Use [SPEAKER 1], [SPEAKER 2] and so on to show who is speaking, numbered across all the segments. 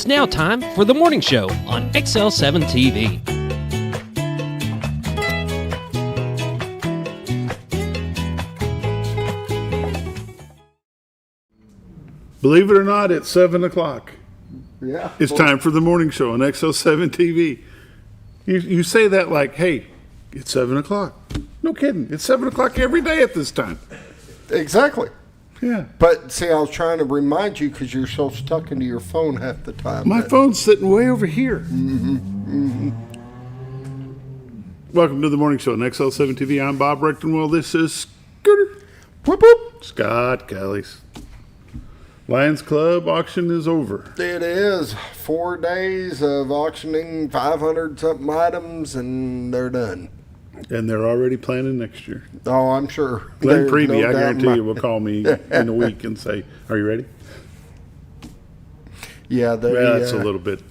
[SPEAKER 1] It's now time for the morning show on XL7-TV.
[SPEAKER 2] Believe it or not, it's 7 o'clock.
[SPEAKER 3] Yeah.
[SPEAKER 2] It's time for the morning show on XL7-TV. You say that like, hey, it's 7 o'clock. No kidding. It's 7 o'clock every day at this time.
[SPEAKER 3] Exactly.
[SPEAKER 2] Yeah.
[SPEAKER 3] But see, I was trying to remind you because you're so stuck into your phone half the time.
[SPEAKER 2] My phone's sitting way over here. Welcome to the morning show on XL7-TV. I'm Bob Rechtenwell. This is Scooter.
[SPEAKER 3] Whoop, whoop.
[SPEAKER 2] Scott Callies. Lions Club auction is over.
[SPEAKER 3] It is 4 days of auctioning 500 something items, and they're done.
[SPEAKER 2] And they're already planning next year.
[SPEAKER 3] Oh, I'm sure.
[SPEAKER 2] Glenn
[SPEAKER 3] There's
[SPEAKER 2] Prevey,
[SPEAKER 3] no
[SPEAKER 2] I
[SPEAKER 3] doubt
[SPEAKER 2] guarantee
[SPEAKER 3] in
[SPEAKER 2] you,
[SPEAKER 3] my-
[SPEAKER 2] will call me in a week and say, "Are you ready?"
[SPEAKER 3] Yeah, they.
[SPEAKER 2] Well, that's a little bit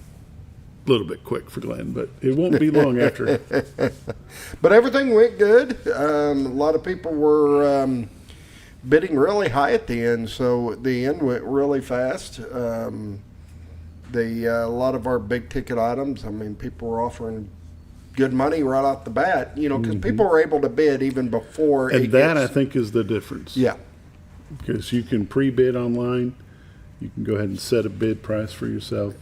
[SPEAKER 2] quick for Glenn, but it won't be long after.
[SPEAKER 3] But everything went good. A lot of people were bidding really high at the end, so the end went really fast. A lot of our big ticket items, I mean, people were offering good money right off the bat, because people were able to bid even before.
[SPEAKER 2] And that, I think, is the difference.
[SPEAKER 3] Yeah.
[SPEAKER 2] Because you can pre-bid online. You can go ahead and set a bid price for yourself.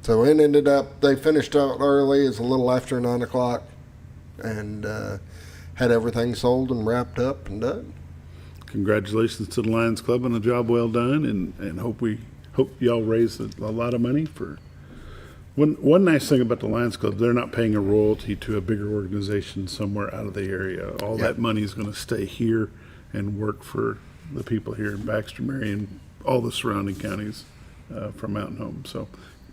[SPEAKER 3] So it ended up, they finished out early. It's a little after 9 o'clock and had everything sold and wrapped up and done.
[SPEAKER 2] Congratulations to the Lions Club on a job well done, and hope y'all raise a lot of money for. One nice thing about the Lions Club, they're not paying a royalty to a bigger organization somewhere out of the area. All that money is going to stay here and work for the people here in Baxter, Marion, all the surrounding counties from Mountain Home. So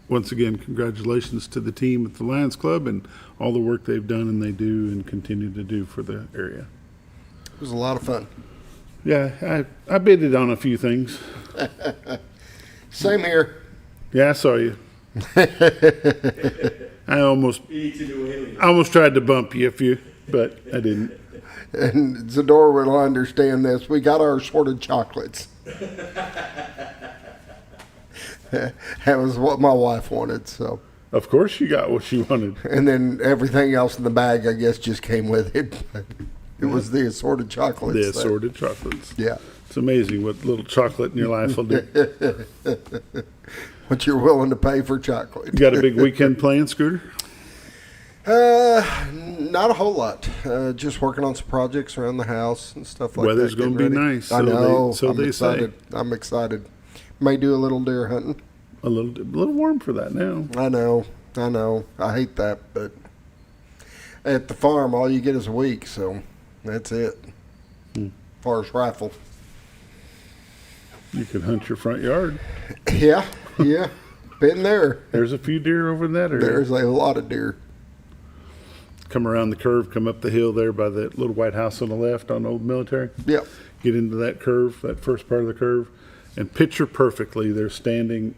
[SPEAKER 2] once again, congratulations to the team at the Lions Club and all the work they've done and they do and continue to do for the area.
[SPEAKER 3] It was a lot of fun.
[SPEAKER 2] Yeah, I bidded on a few things.
[SPEAKER 3] Same here.
[SPEAKER 2] Yeah, I saw you. I almost tried to bump you, but I didn't.
[SPEAKER 3] And Zdora will understand this. We got our assorted chocolates. That was what my wife wanted, so.
[SPEAKER 2] Of course you got what you wanted.
[SPEAKER 3] And then everything else in the bag, I guess, just came with it. It was the assorted chocolates.
[SPEAKER 2] The assorted chocolates.
[SPEAKER 3] Yeah.
[SPEAKER 2] It's amazing what little chocolate in your life will do.
[SPEAKER 3] What you're willing to pay for chocolate.
[SPEAKER 2] You got a big weekend planned, Scooter?
[SPEAKER 3] Not a whole lot. Just working on some projects around the house and stuff like
[SPEAKER 2] Weather's
[SPEAKER 3] that.
[SPEAKER 2] going to be
[SPEAKER 3] Getting ready.
[SPEAKER 2] nice.
[SPEAKER 3] I know.
[SPEAKER 2] So
[SPEAKER 3] I'm
[SPEAKER 2] they
[SPEAKER 3] excited.
[SPEAKER 2] say.
[SPEAKER 3] I'm excited. May do a little deer hunting.
[SPEAKER 2] A little warm for that now.
[SPEAKER 3] I know. I hate that, but at the farm, all you get is a week, so that's it. As far as rifle.
[SPEAKER 2] You could hunt your front yard.
[SPEAKER 3] Yeah. Been there.
[SPEAKER 2] There's a few deer over in that area.
[SPEAKER 3] There's a lot of deer.
[SPEAKER 2] Come around the curve, come up the hill there by the little white house on the left on Old Military.
[SPEAKER 3] Yep.
[SPEAKER 2] Get into that curve, that first part of the curve, and picture perfectly. They're standing,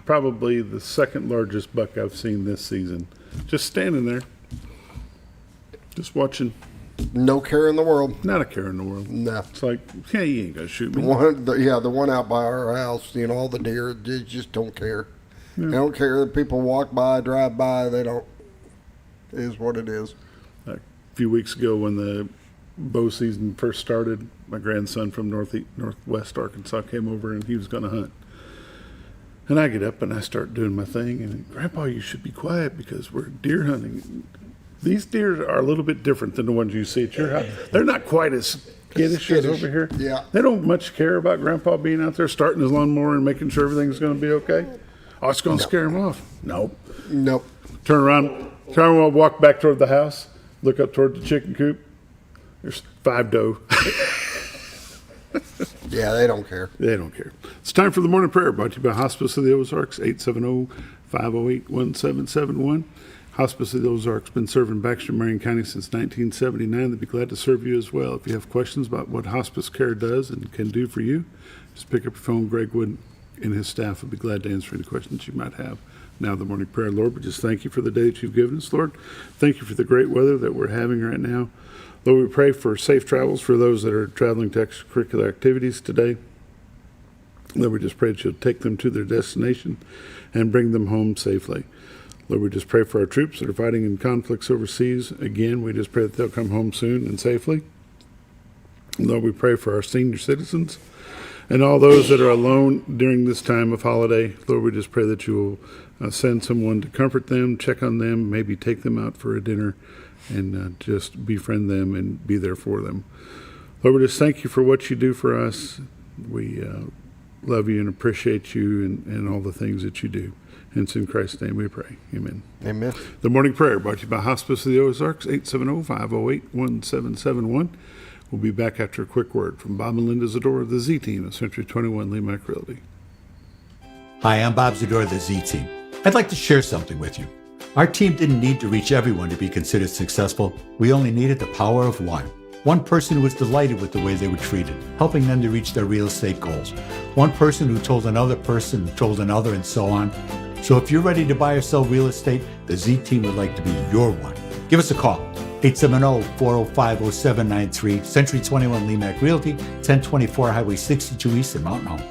[SPEAKER 2] probably the second largest buck I've seen this season. Just standing there, just watching.
[SPEAKER 3] No care in the world.
[SPEAKER 2] Not a care in the world.
[SPEAKER 3] No.
[SPEAKER 2] It's like, yeah, you ain't gonna shoot me.
[SPEAKER 3] The one out by our house, all the deer, they just don't care.
[SPEAKER 2] Yeah.
[SPEAKER 3] They don't care that people walk by, drive by, they don't. It is what it is.
[SPEAKER 2] A few weeks ago when the bow season first started, my grandson from northwest Arkansas came over and he was gonna hunt. And I get up and I start doing my thing and, Grandpa, you should be quiet because we're deer hunting. These deer are a little bit different than the ones you see at your house. They're not quite as skittish as over here.
[SPEAKER 3] Yeah.
[SPEAKER 2] They don't much care about Grandpa being out there starting his lawnmower and making sure everything's going to be okay. Oh, it's going to scare him off. Nope. Turn around, walk back toward the house, look up toward the chicken coop. There's 5 doe.
[SPEAKER 3] Yeah, they don't care.
[SPEAKER 2] They don't care. It's time for the morning prayer brought to you by Hospice of the Ozarks, 870-508-1771. Hospice of the Ozarks been serving Baxter, Marion County since 1979. They'd be glad to serve you as well. If you have questions about what hospice care does and can do for you, just pick up your phone. Greg Wood and his staff would be glad to answer any questions you might have. Now the morning prayer. Lord, we just thank you for the day that you've given us, Lord. Thank you for the great weather that we're having right now. Lord, we pray for safe travels for those that are traveling to extracurricular activities today. Lord, we just pray that you'll take them to their destination and bring them home safely. Lord, we just pray for our troops that are fighting in conflicts overseas. Again, we just pray that they'll come home soon and safely. Lord, we pray for our senior citizens and all those that are alone during this time of holiday. Lord, we just pray that you will send someone to comfort them, check on them, maybe take them out for a dinner, and just befriend them and be there for them. Lord, we just thank you for what you do for us. We love you and appreciate you and all the things that you do. And it's in Christ's name we pray. Amen.
[SPEAKER 3] Amen.
[SPEAKER 2] The morning prayer brought to you by Hospice of the Ozarks, 870-508-1771. We'll be back after a quick word from Bob and Linda Zdora of the Z Team of Century 21 LeMac Realty.
[SPEAKER 4] Hi, I'm Bob Zdora of the Z Team. I'd like to share something with you. Our team didn't need to reach everyone to be considered successful. We only needed the power of one. One person who was delighted with the way they were treated, helping them to reach their real estate goals. One person who told another person, who told another, and so on. So if you're ready to buy or sell real estate, the Z Team would like to be your one. Give us a call. 870-405-0793, Century 21 LeMac Realty, 1024 Highway 62 East in Mountain Home.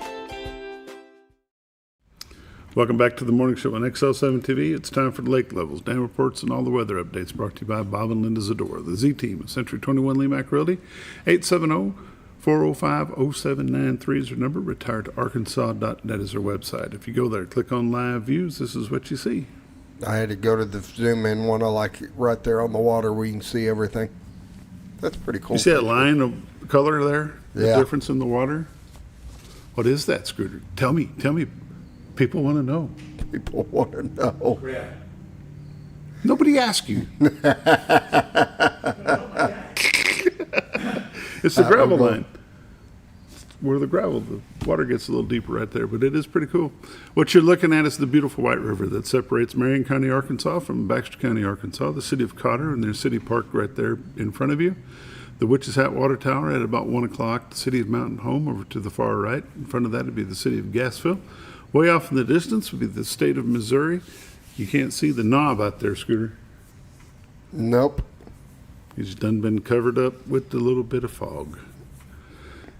[SPEAKER 2] Welcome back to the morning show on XL7-TV. It's time for the lake levels, dam reports, and all the weather updates brought to you by Bob and Linda Zdora, the Z Team of Century 21 LeMac Realty. 870-405-0793 is their number. Retiredtoarkansas.net is their website. If you go there, click on live views, this is what you see.
[SPEAKER 3] I had to go to the zoom in one. I like it right there on the water where you can see everything. That's pretty cool.
[SPEAKER 2] You see that line of color there? The
[SPEAKER 3] Yeah.
[SPEAKER 2] difference in the water? What is that, Scooter? Tell me. People want to know.
[SPEAKER 3] People want to know.
[SPEAKER 2] Nobody asked you. It's the gravel line. Where the water gets a little deeper right there, but it is pretty cool. What you're looking at is the beautiful White River that separates Marion County, Arkansas from Baxter County, Arkansas, the city of Cotter, and their city park right there in front of you. The Witch's Hat Water Tower at about 1 o'clock, the city of Mountain Home over to the far right. In front of that would be the city of Gassville. Way off in the distance would be the state of Missouri. You can't see the knob out there, Scooter.
[SPEAKER 3] Nope.
[SPEAKER 2] He's done been covered up with a little bit of fog.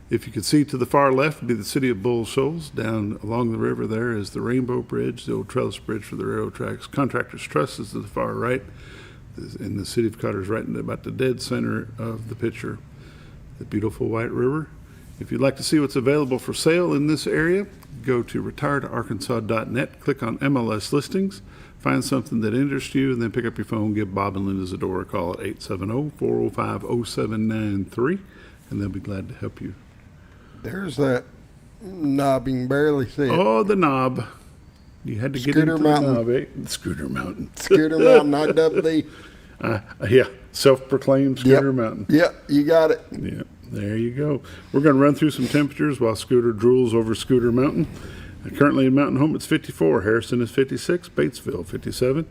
[SPEAKER 2] If you could see to the far left would be the city of Bull Shoals. Down along the river there is the Rainbow Bridge, the old trellis bridge for the railroad tracks. Contractors Trust is to the far right. And the city of Cotter is right in about the dead center of the picture. The beautiful White River. If you'd like to see what's available for sale in this area, go to retiredtoarkansas.net, click on MLS listings, find something that interests you, and then pick up your phone, give Bob and Linda Zdora a call at 870-405-0793, and they'll be glad to help you.
[SPEAKER 3] There's that knob. You can barely see it.
[SPEAKER 2] Oh, the knob. You had to get
[SPEAKER 3] Scooter
[SPEAKER 2] into
[SPEAKER 3] Mountain.
[SPEAKER 2] the knob, eh? Scooter Mountain.
[SPEAKER 3] Scooter Mountain, IW.
[SPEAKER 2] Yeah, self-proclaimed Scooter Mountain.
[SPEAKER 3] Yep, you got it.
[SPEAKER 2] Yeah, there you go. We're going to run through some temperatures while Scooter drools over Scooter Mountain. Currently in Mountain Home, it's 54. Harrison is 56. Batesville, 57.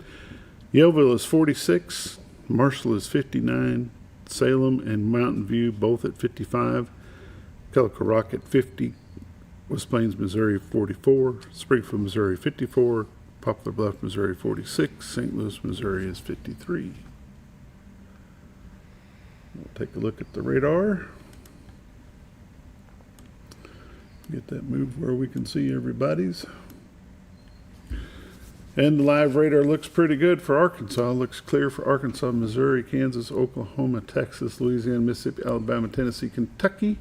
[SPEAKER 2] Yellville is 46. Marshall is 59. Salem and Mountain View both at 55. Calico Rock at 50. West Plains, Missouri, 44. Springfield, Missouri, 54. Poplar Bluff, Missouri, 46. St. Louis, Missouri is 53. We'll take a look at the radar. Get that moved where we can see everybody's. And the live radar looks pretty good for Arkansas. Looks clear for Arkansas, Missouri, Kansas, Oklahoma, Texas, Louisiana, Mississippi, Alabama, Tennessee, Kentucky.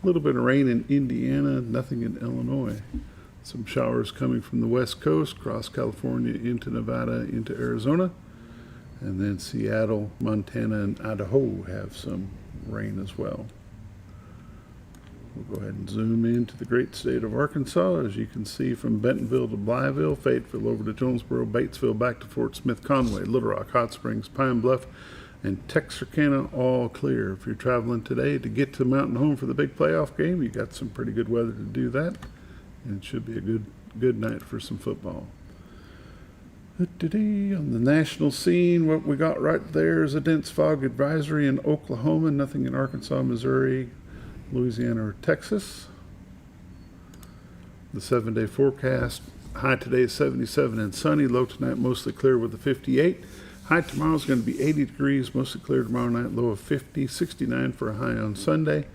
[SPEAKER 2] A little bit of rain in Indiana, nothing in Illinois. Some showers coming from the west coast, across California, into Nevada, into Arizona. And then Seattle, Montana, and Idaho have some rain as well. We'll go ahead and zoom into the great state of Arkansas. As you can see, from Bentonville to Blytheville, Fayetteville over to Jonesboro, Batesville back to Fort Smith, Conway, Little Rock, Hot Springs, Pine Bluff, and Texarkana all clear. If you're traveling today to get to Mountain Home for the big playoff game, you got some pretty good weather to do that. And it should be a good night for some football. On the national scene, what we got right there is a dense fog advisory in Oklahoma, nothing in Arkansas, Missouri, Louisiana, or Texas. The 7-day forecast, high today is 77 and sunny, low tonight mostly clear with a 58. High tomorrow is going to be 80 degrees, mostly clear tomorrow night, low of 50, 69 for a high on Sunday.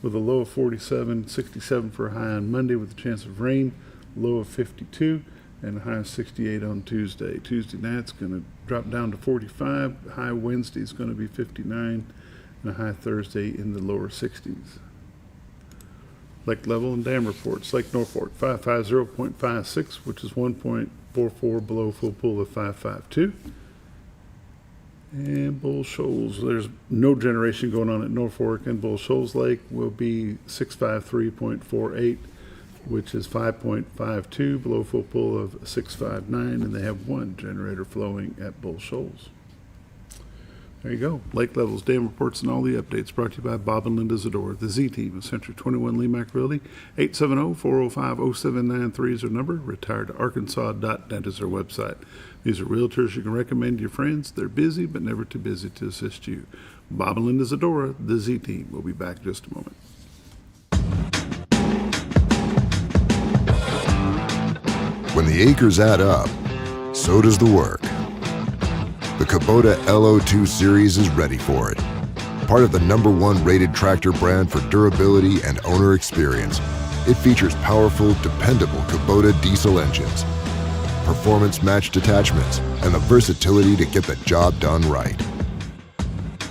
[SPEAKER 2] with a low of 47, 67 for a high on Monday with a chance of rain, low of 52, and a high of 68 on Tuesday. Tuesday night's going to drop down to 45. High Wednesday is going to be 59, and a high Thursday in the lower 60s. Lake level and dam reports. Lake Norfolk 550.56, which is 1.44 below full pool of 552. And Bull Shoals, there's no generation going on at Norfolk, and Bull Shoals Lake will be 653.48, which is 5.52 below full pool of 659, and they have one generator flowing at Bull Shoals. There you go. Lake levels, dam reports, and all the updates brought to you by Bob and Linda Zdora, the Z Team of Century 21 LeMac Realty. 870-405-0793 is their number. Retiredarkansas.net is their website. These are realtors you can recommend to your friends. They're busy, but never too busy to assist you. Bob and Linda Zdora, the Z Team. We'll be back in just a moment.
[SPEAKER 5] When the acres add up, so does the work. The Kubota LO2 series is ready for it. Part of the #1 rated tractor brand for durability and owner experience, it features powerful, dependable Kubota diesel engines, performance-matched attachments, and the versatility to get the job done right.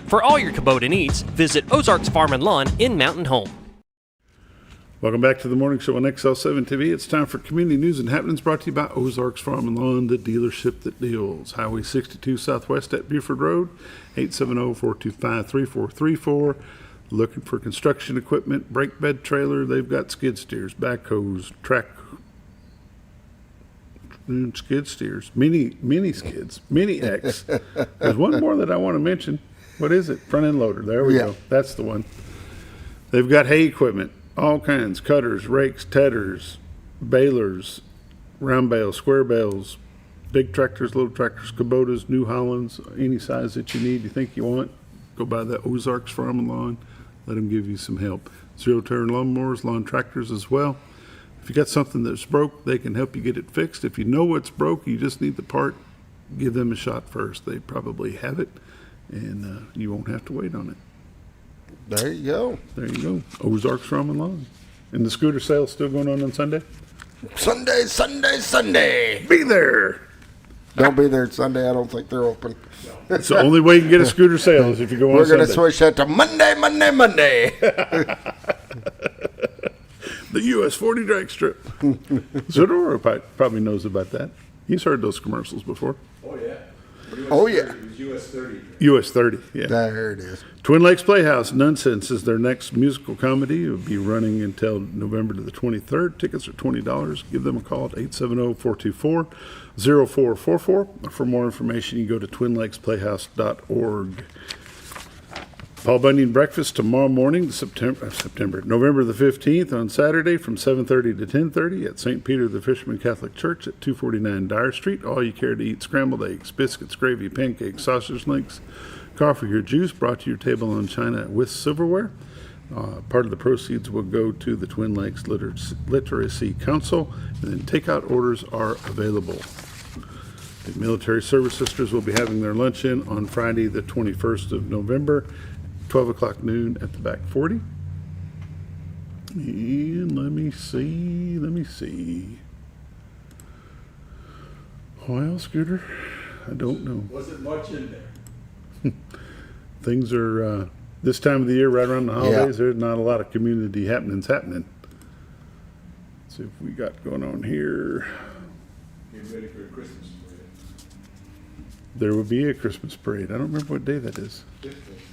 [SPEAKER 1] For all your Kubota needs, visit Ozarks Farm and Lawn in Mountain Home.
[SPEAKER 2] Welcome back to the morning show on XL7-TV. It's time for community news and happenings brought to you by Ozarks Farm and Lawn, the dealership that deals. Highway 62 Southwest at Buford Road, 870-425-3434. Looking for construction equipment, brake bed trailer. They've got skid steers, backhoes, skid steers, mini skids, mini X. There's one more that I want to mention. What is it? Front end loader. There we go. That's the one. They've got hay equipment. All kinds, cutters, rakes, tedders, balers, round bales, square bales, big tractors, little tractors, Kubotas, New Hollands, any size that you need, you think you want, go by the Ozarks Farm and Lawn. Let them give you some help. Zero-turn lawnmowers, lawn tractors as well. If you got something that's broke, they can help you get it fixed. If you know what's broke, you just need the part, give them a shot first. They probably have it, and you won't have to wait on it.
[SPEAKER 3] There you go.
[SPEAKER 2] There you go. Ozarks Farm and Lawn. And the scooter sale still going on Sunday?
[SPEAKER 3] Sunday.
[SPEAKER 2] Be there.
[SPEAKER 3] Don't be there Sunday. I don't think they're open.
[SPEAKER 2] It's the only way you can get a scooter sale is if you go on
[SPEAKER 3] We're going to
[SPEAKER 2] Sunday.
[SPEAKER 3] switch that to Monday.
[SPEAKER 2] The US 40 drag strip. Zdora probably knows about that. He's heard those commercials before.
[SPEAKER 3] Oh, yeah.
[SPEAKER 4] US 30.
[SPEAKER 2] US 30, yeah.
[SPEAKER 3] There it is.
[SPEAKER 2] Twin Lakes Playhouse, Nonsense is their next musical comedy. It will be running until November the 23rd. Tickets are $20. Give them a call at 870-424-0444. For more information, you go to twinlakesplayhouse.org. Paul Bunyan breakfast tomorrow morning, November the 15th on Saturday from 7:30 to 10:30 at St. Peter the Fisherman Catholic Church at 249 Dyer Street. All you care to eat: scrambled eggs, biscuits, gravy, pancakes, sausage links, coffee or juice brought to your table on china with silverware. Part of the proceeds will go to the Twin Lakes Literacy Council, and then takeout orders are available. The Military Service Sisters will be having their luncheon on Friday the 21st of November, 12 o'clock noon at the back 40. And let me see. Well, Scooter, I don't know.
[SPEAKER 4] Wasn't much in there.
[SPEAKER 2] Things are, this time of the year, right around the holidays, there's not a lot of community happenings happening. Let's see if we got going on here.
[SPEAKER 4] Getting ready for a Christmas parade.
[SPEAKER 2] There will be a Christmas parade. I don't remember what day that is.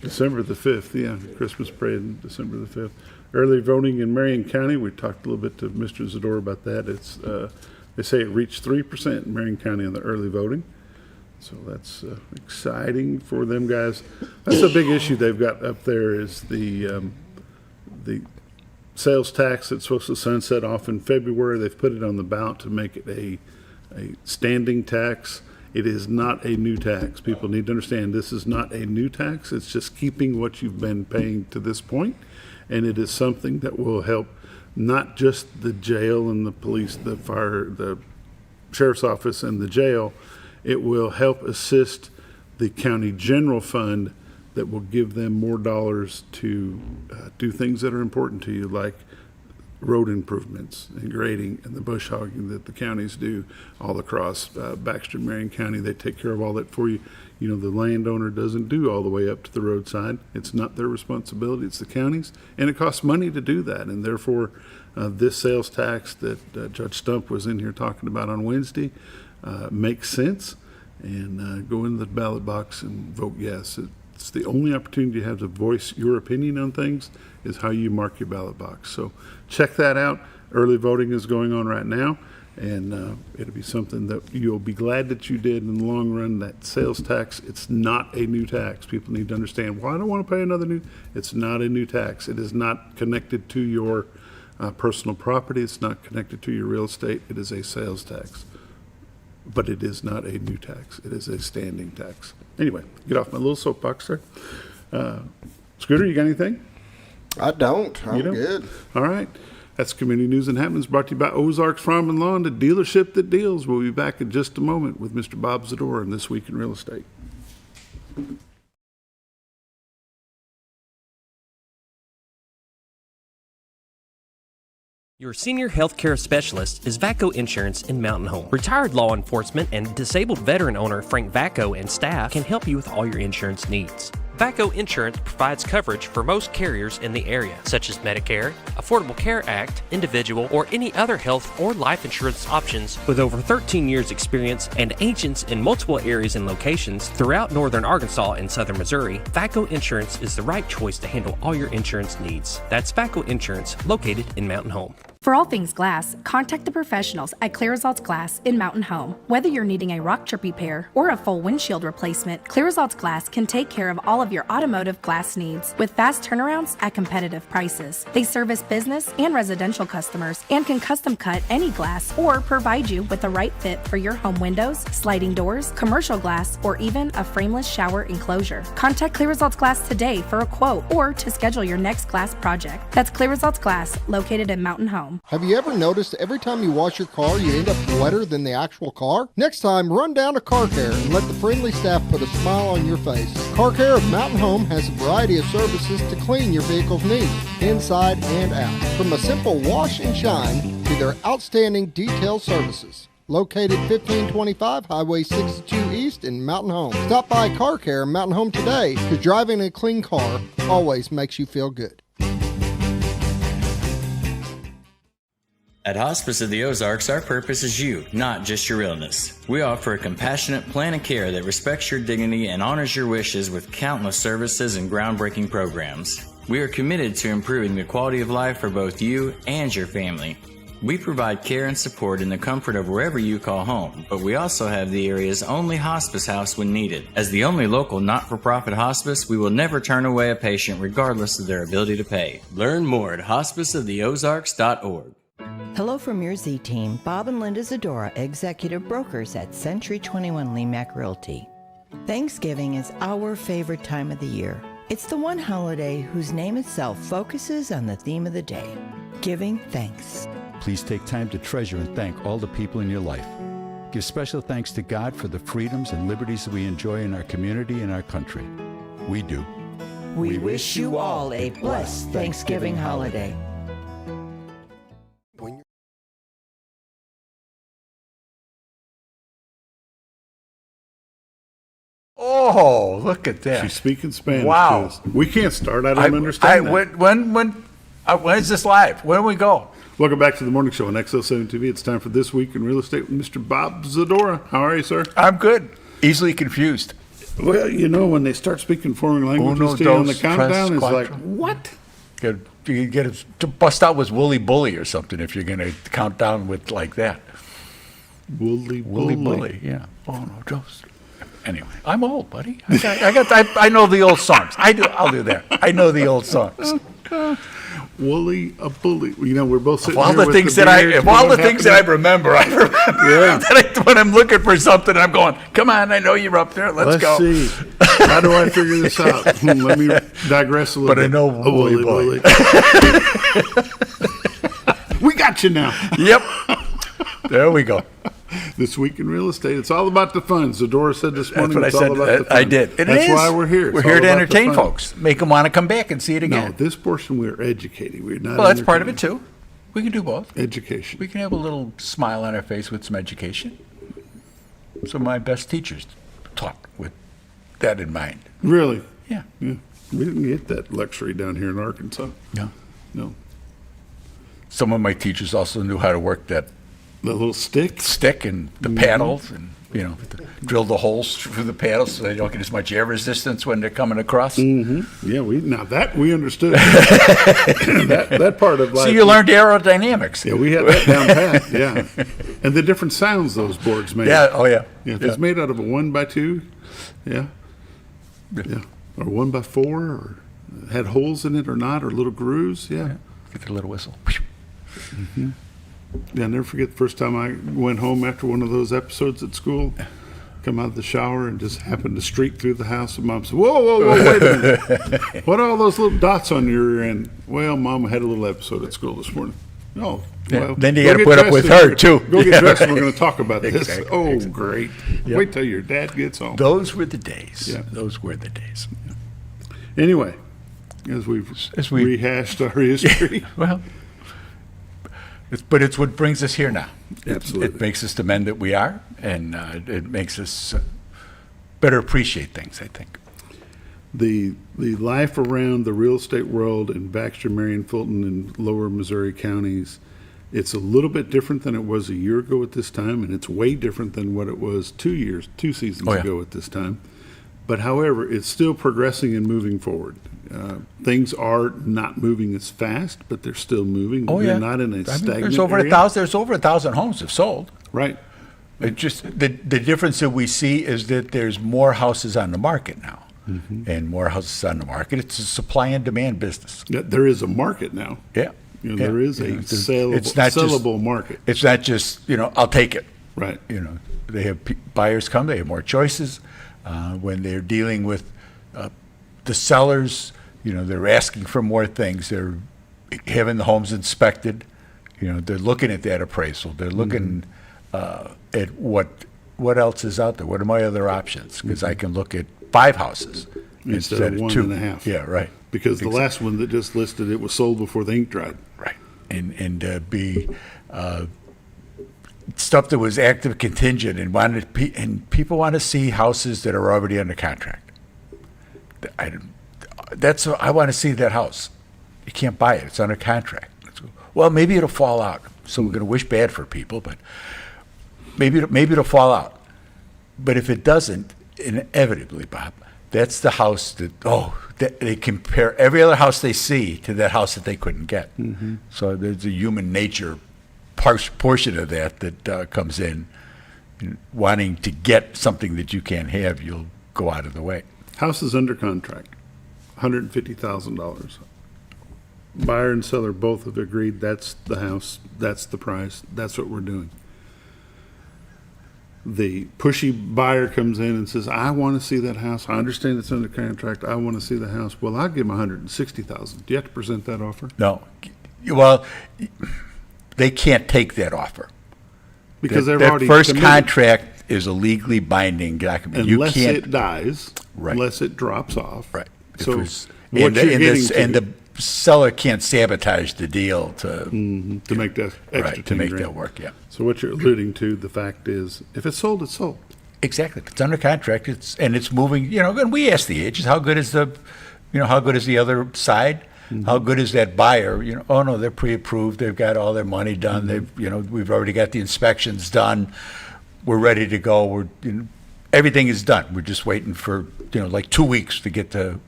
[SPEAKER 2] December the 5th, yeah, Christmas parade, December the 5th. Early voting in Marion County, we talked a little bit to Mr. Zdora about that. It's they say it reached 3% in Marion County on the early voting. So that's exciting for them guys. That's a big issue they've got up there is the sales tax that's supposed to sunset off in February. They've put it on the ballot to make it a standing tax. It is not a new tax. People need to understand this is not a new tax. It's just keeping what you've been paying to this point. And it is something that will help not just the jail and the police, the fire, the sheriff's office and the jail. It will help assist the county general fund that will give them more dollars to do things that are important to you, like road improvements and grading and the bush hogging that the counties do all across Baxter and Marion County. They take care of all that for you. You know, the landowner doesn't do all the way up to the roadside. It's not their responsibility, it's the county's, and it costs money to do that. And therefore, this sales tax that Judge Stump was in here talking about on Wednesday makes sense. And go into the ballot box and vote yes. It's the only opportunity you have to voice your opinion on things is how you mark your ballot box. So check that out. Early voting is going on right now, and it'll be something that you'll be glad that you did in the long run. That sales tax, it's not a new tax. People need to understand, well, I don't want to pay another new. It's not a new tax. It is not connected to your personal property. It's not connected to your real estate. It is a sales tax. But it is not a new tax. It is a standing tax. Anyway, get off my little soapbox there. Scooter, you got anything?
[SPEAKER 3] I don't. I'm
[SPEAKER 2] don't?
[SPEAKER 3] good.
[SPEAKER 2] All right. That's Community News and Happenings brought to you by Ozarks Farm and Lawn, the dealership that deals. We'll be back in just a moment with Mr. Bob Zdora and This Week in Real Estate.
[SPEAKER 1] Your senior healthcare specialist is VACO Insurance in Mountain Home. Retired law enforcement and disabled veteran owner Frank VACO and staff can help you with all your insurance needs. VACO Insurance provides coverage for most carriers in the area, such as Medicare, Affordable Care Act, individual, or any other health or life insurance options. With over 13 years experience and agents in multiple areas and locations throughout northern Arkansas and southern Missouri, VACO Insurance is the right choice to handle all your insurance needs. That's VACO Insurance, located in Mountain Home.
[SPEAKER 6] For all things glass, contact the professionals at Clear Results Glass in Mountain Home. Whether you're needing a rock chip repair or a full windshield replacement, Clear Results Glass can take care of all of your automotive glass needs with fast turnarounds at competitive prices. They service business and residential customers and can custom cut any glass or provide you with the right fit for your home windows, sliding doors, commercial glass, or even a frameless shower enclosure. Contact Clear Results Glass today for a quote or to schedule your next glass project. That's Clear Results Glass, located in Mountain Home.
[SPEAKER 3] Have you ever noticed every time you wash your car, you end up wetter than the actual car? Next time, run down to Car Care and let the friendly staff put a smile on your face. Car Care of Mountain Home has a variety of services to clean your vehicle's needs, inside and out. From a simple wash and shine to their outstanding detail services. Located 1525 Highway 62 East in Mountain Home. Stop by Car Care in Mountain Home today, because driving a clean car always makes you feel good.
[SPEAKER 7] At Hospice of the Ozarks, our purpose is you, not just your illness. We offer a compassionate plan of care that respects your dignity and honors your wishes with countless services and groundbreaking programs. We are committed to improving the quality of life for both you and your family. We provide care and support in the comfort of wherever you call home, but we also have the area's only hospice house when needed. As the only local not-for-profit hospice, we will never turn away a patient regardless of their ability to pay. Learn more at hospiceoftheozarks.org.
[SPEAKER 8] Hello from your Z-Team, Bob and Linda Zdora, executive brokers at Century 21 LeMac Realty. Thanksgiving is our favorite time of the year. It's the one holiday whose name itself focuses on the theme of the day, giving thanks.
[SPEAKER 4] Please take time to treasure and thank all the people in your life. Give special thanks to God for the freedoms and liberties that we enjoy in our community and our country. We do.
[SPEAKER 8] We wish you all a blessed Thanksgiving holiday.
[SPEAKER 9] Oh, look at that.
[SPEAKER 2] She's speaking Spanish.
[SPEAKER 9] Wow.
[SPEAKER 2] To us. We can't start. I don't understand that.
[SPEAKER 9] When is this live? When do we go?
[SPEAKER 2] Welcome back to the morning show on XL7-TV. It's time for This Week in Real Estate with Mr. Bob Zdora. How are you, sir?
[SPEAKER 9] I'm good. Easily confused.
[SPEAKER 2] Well, you know, when they start speaking foreign languages to you on the countdown, it's like, what?
[SPEAKER 9] You get it to bust out with Wooly Bully or something if you're going to count down with like that.
[SPEAKER 2] Wooly
[SPEAKER 9] Bully, yeah. Oh, no, just... Anyway, I'm old, buddy. I know the old songs. I'll do that. I know the old songs.
[SPEAKER 2] Wooly a bully. You know, we're both sitting
[SPEAKER 9] all
[SPEAKER 2] here
[SPEAKER 9] the things that I remember. Yeah. When I'm looking for something, I'm going, come on, I know you're up there. Let's go.
[SPEAKER 2] See. How do I figure this out? Let me digress a little bit.
[SPEAKER 9] But I know Wooly Bully.
[SPEAKER 2] We got you now.
[SPEAKER 9] Yep. There we go.
[SPEAKER 2] This Week in Real Estate. It's all about the fun. Zdora said this morning.
[SPEAKER 9] That's what I
[SPEAKER 2] all
[SPEAKER 9] said.
[SPEAKER 2] about the fun.
[SPEAKER 9] I did. It
[SPEAKER 2] That's
[SPEAKER 9] is.
[SPEAKER 2] why we're here.
[SPEAKER 9] We're
[SPEAKER 2] It's
[SPEAKER 9] here
[SPEAKER 2] all
[SPEAKER 9] to
[SPEAKER 2] about the
[SPEAKER 9] entertain
[SPEAKER 2] fun.
[SPEAKER 9] folks, make them want to come back and see it
[SPEAKER 2] No,
[SPEAKER 9] again.
[SPEAKER 2] this portion we're educating. We're not.
[SPEAKER 9] Well, that's part of it
[SPEAKER 2] entertaining.
[SPEAKER 9] too. We can do both.
[SPEAKER 2] Education.
[SPEAKER 9] We can have a little smile on our face with some education. Some of my best teachers taught with that in mind.
[SPEAKER 2] Really?
[SPEAKER 9] Yeah.
[SPEAKER 2] Yeah. We didn't get that luxury down here in Arkansas.
[SPEAKER 9] No.
[SPEAKER 2] No.
[SPEAKER 9] Some of my teachers also knew how to work that
[SPEAKER 2] The little stick.
[SPEAKER 9] stick and the paddles and, drill the holes through the paddles so they don't get as much air resistance when they're coming across.
[SPEAKER 2] Yeah, we understood that part of life.
[SPEAKER 9] So you learned aerodynamics.
[SPEAKER 2] Yeah, we had that down pat. Yeah, and the different sounds those boards made.
[SPEAKER 9] Yeah, oh yeah.
[SPEAKER 2] Yeah, if it's made out of a 1x2. Yeah, yeah, or 1x4, or had holes in it or not, or little grooves. Yeah.
[SPEAKER 9] Get the little whistle.
[SPEAKER 2] Yeah, I'll never forget the first time I went home after one of those episodes at school. Come out of the shower and just happened to streak through the house. And Mom said, whoa, wait a minute. What are all those little dots on your rear end? Well, Mom had a little episode at school this morning. Oh, well.
[SPEAKER 9] Then you
[SPEAKER 2] go
[SPEAKER 9] got to
[SPEAKER 2] get
[SPEAKER 9] put up
[SPEAKER 2] dressed
[SPEAKER 9] with
[SPEAKER 2] and
[SPEAKER 9] her,
[SPEAKER 2] we're-
[SPEAKER 9] too.
[SPEAKER 2] Go get
[SPEAKER 9] Yeah,
[SPEAKER 2] dressed and we're
[SPEAKER 9] right.
[SPEAKER 2] going to talk about this.
[SPEAKER 9] Exactly,
[SPEAKER 2] Oh,
[SPEAKER 9] exactly.
[SPEAKER 2] great.
[SPEAKER 9] Yep.
[SPEAKER 2] Wait till your dad gets home.
[SPEAKER 9] Those were the days.
[SPEAKER 2] Yeah.
[SPEAKER 9] Those were the days.
[SPEAKER 2] Anyway, as we rehashed our history.
[SPEAKER 9] Well, but it's what brings us here now.
[SPEAKER 2] Absolutely.
[SPEAKER 9] It makes us the men that we are, and it makes us better appreciate things, I think.
[SPEAKER 2] The life around the real estate world in Baxter, Marion, Fulton, and lower Missouri counties, it's a little bit different than it was a year ago at this time, and it's way different than what it was 2 seasons ago at this time. But however, it's still progressing and moving forward. Things are not moving as fast, but they're still moving.
[SPEAKER 9] Oh,
[SPEAKER 2] We're
[SPEAKER 9] yeah.
[SPEAKER 2] not in a stagnant
[SPEAKER 9] there's over
[SPEAKER 2] area.
[SPEAKER 9] 1,000. There's over 1,000 homes have sold.
[SPEAKER 2] Right.
[SPEAKER 9] It just the difference that we see is that there's more houses on the market now, and more houses on the market. It's a supply and demand business.
[SPEAKER 2] Yeah, there is a market now.
[SPEAKER 9] Yeah,
[SPEAKER 2] There is a
[SPEAKER 9] it's not
[SPEAKER 2] sellable market.
[SPEAKER 9] It's not just I'll take it.
[SPEAKER 2] Right.
[SPEAKER 9] They have buyers come. They have more choices. When they're dealing with the sellers, they're asking for more things. They're having the homes inspected. They're looking at that appraisal. They're looking at what else is out there. What are my other options? Because I can look at 5 houses
[SPEAKER 2] Instead of one
[SPEAKER 9] 2.
[SPEAKER 2] and a half.
[SPEAKER 9] Yeah, right.
[SPEAKER 2] Because the last one that just listed, it was sold before the ink dried.
[SPEAKER 9] Right. And be stuff that was active contingent and people want to see houses that are already under contract. I want to see that house. You can't buy it. It's under contract. Well, maybe it'll fall out. So we're going to wish bad for people, but maybe it'll fall out. But if it doesn't, inevitably, Bob, that's the house that they compare every other house they see to that house that they couldn't get. So there's a human nature portion of that comes in. Wanting to get something that you can't have, you'll go out of the way.
[SPEAKER 2] House is under contract, $150,000. Buyer and seller both have agreed that's the house, that's the price, that's what we're doing. The pushy buyer comes in and says, I want to see that house. I understand it's under contract. I want to see the house. Well, I'll give them $160,000. Do you have to present that offer?
[SPEAKER 9] No. Well, they can't take that offer.
[SPEAKER 2] Because they've
[SPEAKER 9] that
[SPEAKER 2] already
[SPEAKER 9] first
[SPEAKER 2] committed.
[SPEAKER 9] Contract is a legally binding document.
[SPEAKER 2] Unless
[SPEAKER 9] you can't,
[SPEAKER 2] it dies,
[SPEAKER 9] Right.
[SPEAKER 2] unless it drops off.
[SPEAKER 9] Right.
[SPEAKER 2] So
[SPEAKER 9] If it's-
[SPEAKER 2] what
[SPEAKER 9] and,
[SPEAKER 2] you're
[SPEAKER 9] and
[SPEAKER 2] getting
[SPEAKER 9] this-
[SPEAKER 2] to,
[SPEAKER 9] and the seller can't sabotage the deal to
[SPEAKER 2] make that extra
[SPEAKER 9] right, to
[SPEAKER 2] 10
[SPEAKER 9] make
[SPEAKER 2] grand.
[SPEAKER 9] that work. Yeah.
[SPEAKER 2] So what you're alluding to, the fact is, if it's sold, it's sold.
[SPEAKER 9] Exactly. If it's under contract, it's moving. And we ask the agents, how good is the other side? How good is that buyer? Oh no, they're pre-approved. They've got all their money done. We've already got the inspections done. We're ready to go. Everything is done. We're just waiting for like 2 weeks to get to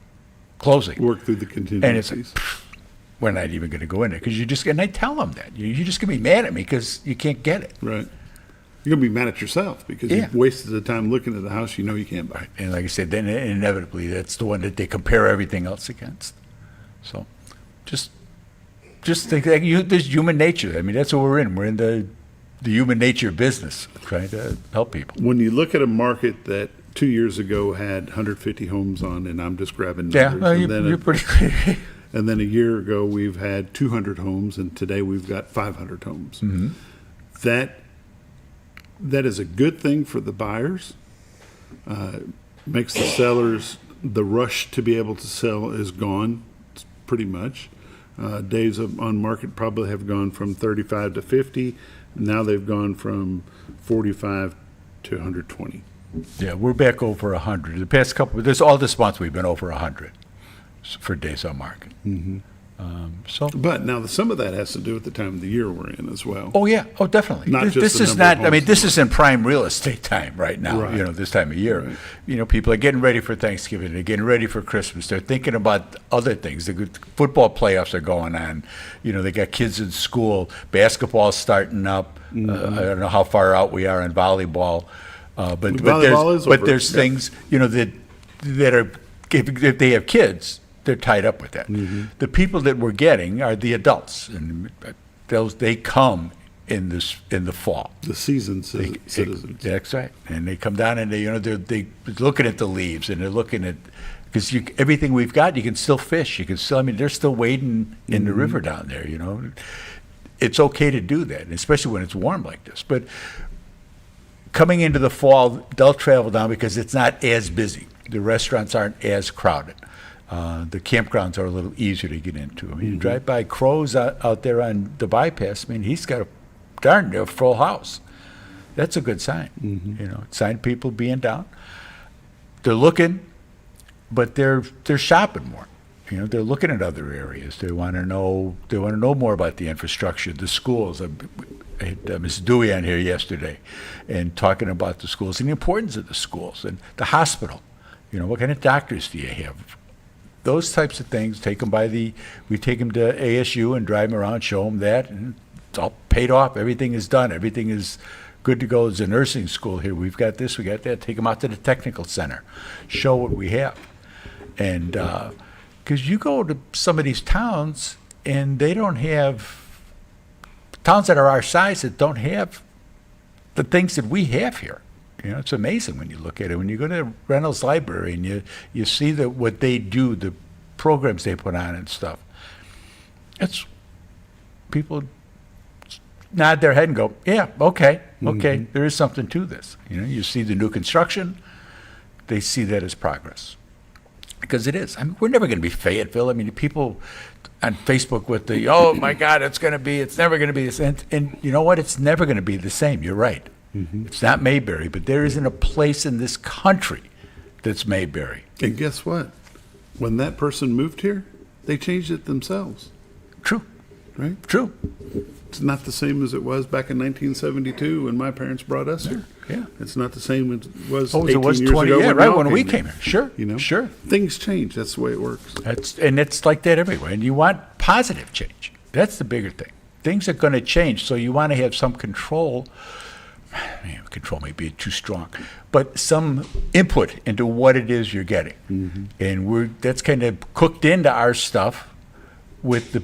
[SPEAKER 9] closing.
[SPEAKER 2] Work through the
[SPEAKER 9] And it's
[SPEAKER 2] contingencies.
[SPEAKER 9] we're not even going to go in there because and I tell them that you're just going to be mad at me because you can't get it.
[SPEAKER 2] Right. You're going to be mad at yourself because
[SPEAKER 9] Yeah.
[SPEAKER 2] you've wasted the time looking at the house you can't buy.
[SPEAKER 9] And like I said, then inevitably that's the one that they compare everything else against. So just think that there's human nature. I mean, that's what we're in. We're in the human nature business, trying to help people.
[SPEAKER 2] When you look at a market that 2 years ago had 150 homes on, and I'm just grabbing
[SPEAKER 9] Yeah,
[SPEAKER 2] numbers,
[SPEAKER 9] well,
[SPEAKER 2] and then
[SPEAKER 9] you're pretty.
[SPEAKER 2] and then a year ago we've had 200 homes, and today we've got 500 homes.
[SPEAKER 9] Mm-hmm.
[SPEAKER 2] That that is a good thing for the buyers. Makes the sellers, the rush to be able to sell is gone, pretty much. Days on market probably have gone from 35 to 50. Now they've gone from 45 to 120.
[SPEAKER 9] Yeah, we're back over 100. The past couple, all this month we've been over 100 for days on market.
[SPEAKER 2] Mm-hmm.
[SPEAKER 9] But
[SPEAKER 2] now some of that has to do with the time of the year we're in as well.
[SPEAKER 9] Oh yeah, oh definitely.
[SPEAKER 2] Not just
[SPEAKER 9] This
[SPEAKER 2] the
[SPEAKER 9] is
[SPEAKER 2] number of
[SPEAKER 9] not. I mean,
[SPEAKER 2] homes
[SPEAKER 9] this
[SPEAKER 2] sold.
[SPEAKER 9] is in prime real estate time right now.
[SPEAKER 2] Right.
[SPEAKER 9] You know, this time of year.
[SPEAKER 2] Right.
[SPEAKER 9] You know, people are getting ready for Thanksgiving. They're getting ready for Christmas. They're thinking about other things. The good football playoffs are going on. You know, they got kids in school. Basketball's starting up. I don't know how far out we are in volleyball, but
[SPEAKER 2] Volleyball is over.
[SPEAKER 9] there's
[SPEAKER 2] Yeah.
[SPEAKER 9] things, you know, that are, if they have kids, they're tied up with that. The people that we're getting are the adults, and they come in the fall.
[SPEAKER 2] The seasoned citizens.
[SPEAKER 9] That's right, and they come down and they're looking at the leaves and they're looking at, because everything we've got, you can still fish. You can still, I mean, they're still wading in the river down there. You know, it's okay to do that, especially when it's warm like this. But coming into the fall, they'll travel down because it's not as busy. The restaurants aren't as crowded. The campgrounds are a little easier to get into. I mean, you drive by Crow's out there on the bypass. I mean, he's got a darn near full house. That's a good sign. You know, sign people being down. They're looking, but they're shopping more. You know, they're looking at other areas. They want to know. They want to know more about the infrastructure, the schools. I had Ms. Dewey on here yesterday, and talking about the schools and the importance of the schools and the hospital. You know, what kind of doctors do you have? Those types of things. We take them to ASU and drive them around, show them that, and it's all paid off. Everything is done. Everything is good to go. There's a nursing school here. We've got this, we got that. Take them out to the technical center, show what we have. And because you go to some of these towns and they don't have, towns that are our size that don't have the things that we have here. You know, it's amazing when you look at it. When you go to Reynolds Library and you see what they do, the programs they put on and stuff, it's people nod their head and go, yeah, okay, there is something to this. You know, you see the new construction, they see that as progress. Because it is. I mean, we're never going to be Fayetteville. I mean, people on Facebook with the, oh my God, it's never going to be this. And you know what? It's never going to be the same. You're right. It's not Mayberry, but there isn't a place in this country that's Mayberry.
[SPEAKER 2] And guess what? When that person moved here, they changed it themselves.
[SPEAKER 9] True.
[SPEAKER 2] Right?
[SPEAKER 9] True.
[SPEAKER 2] It's not the same as it was back in 1972 when my parents brought us here.
[SPEAKER 9] Yeah.
[SPEAKER 2] It's not the same as it was
[SPEAKER 9] Oh,
[SPEAKER 2] 18
[SPEAKER 9] it was
[SPEAKER 2] years
[SPEAKER 9] 20,
[SPEAKER 2] ago
[SPEAKER 9] yeah,
[SPEAKER 2] when
[SPEAKER 9] right,
[SPEAKER 2] y'all
[SPEAKER 9] when we
[SPEAKER 2] came
[SPEAKER 9] came here. Sure,
[SPEAKER 2] You know?
[SPEAKER 9] sure.
[SPEAKER 2] Things change. That's the way it works.
[SPEAKER 9] And it's like that everywhere. And you want positive change. That's the bigger thing. Things are going to change, so you want to have some control. Control may be too strong, but some input into what it is you're getting. And that's kind of cooked into our stuff with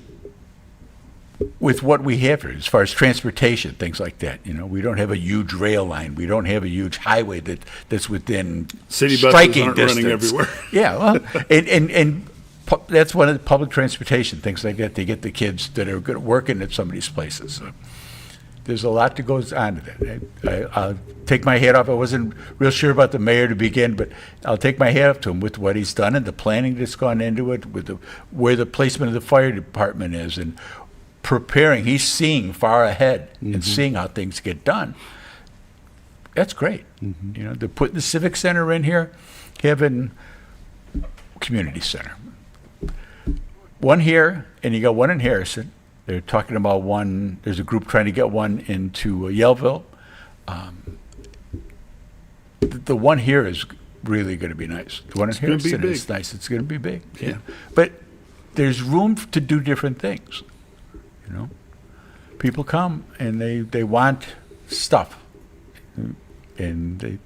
[SPEAKER 9] what we have here as far as transportation, things like that. You know, we don't have a huge rail line. We don't have a huge highway that's within
[SPEAKER 2] City buses
[SPEAKER 9] striking
[SPEAKER 2] aren't
[SPEAKER 9] distance.
[SPEAKER 2] running everywhere.
[SPEAKER 9] Yeah, well, and that's one of the public transportation things like that. They get the kids that are good working at some of these places. So there's a lot that goes on to that. I'll take my hat off. I wasn't real sure about the mayor to begin, but I'll take my hat off to him with what he's done and the planning that's gone into it, with where the placement of the fire department is, and preparing. He's seeing far ahead and seeing how things get done. That's great. You know, they're putting the civic center in here, having community center. One here, and you got one in Harrison. They're talking about one. There's a group trying to get one into Yellville. The one here is really going to be nice. The one in
[SPEAKER 2] gonna be
[SPEAKER 9] Harrison is
[SPEAKER 2] big.
[SPEAKER 9] nice. It's going to be big.
[SPEAKER 2] Yeah.
[SPEAKER 9] But there's room to do different things. You know, people come and they want stuff, and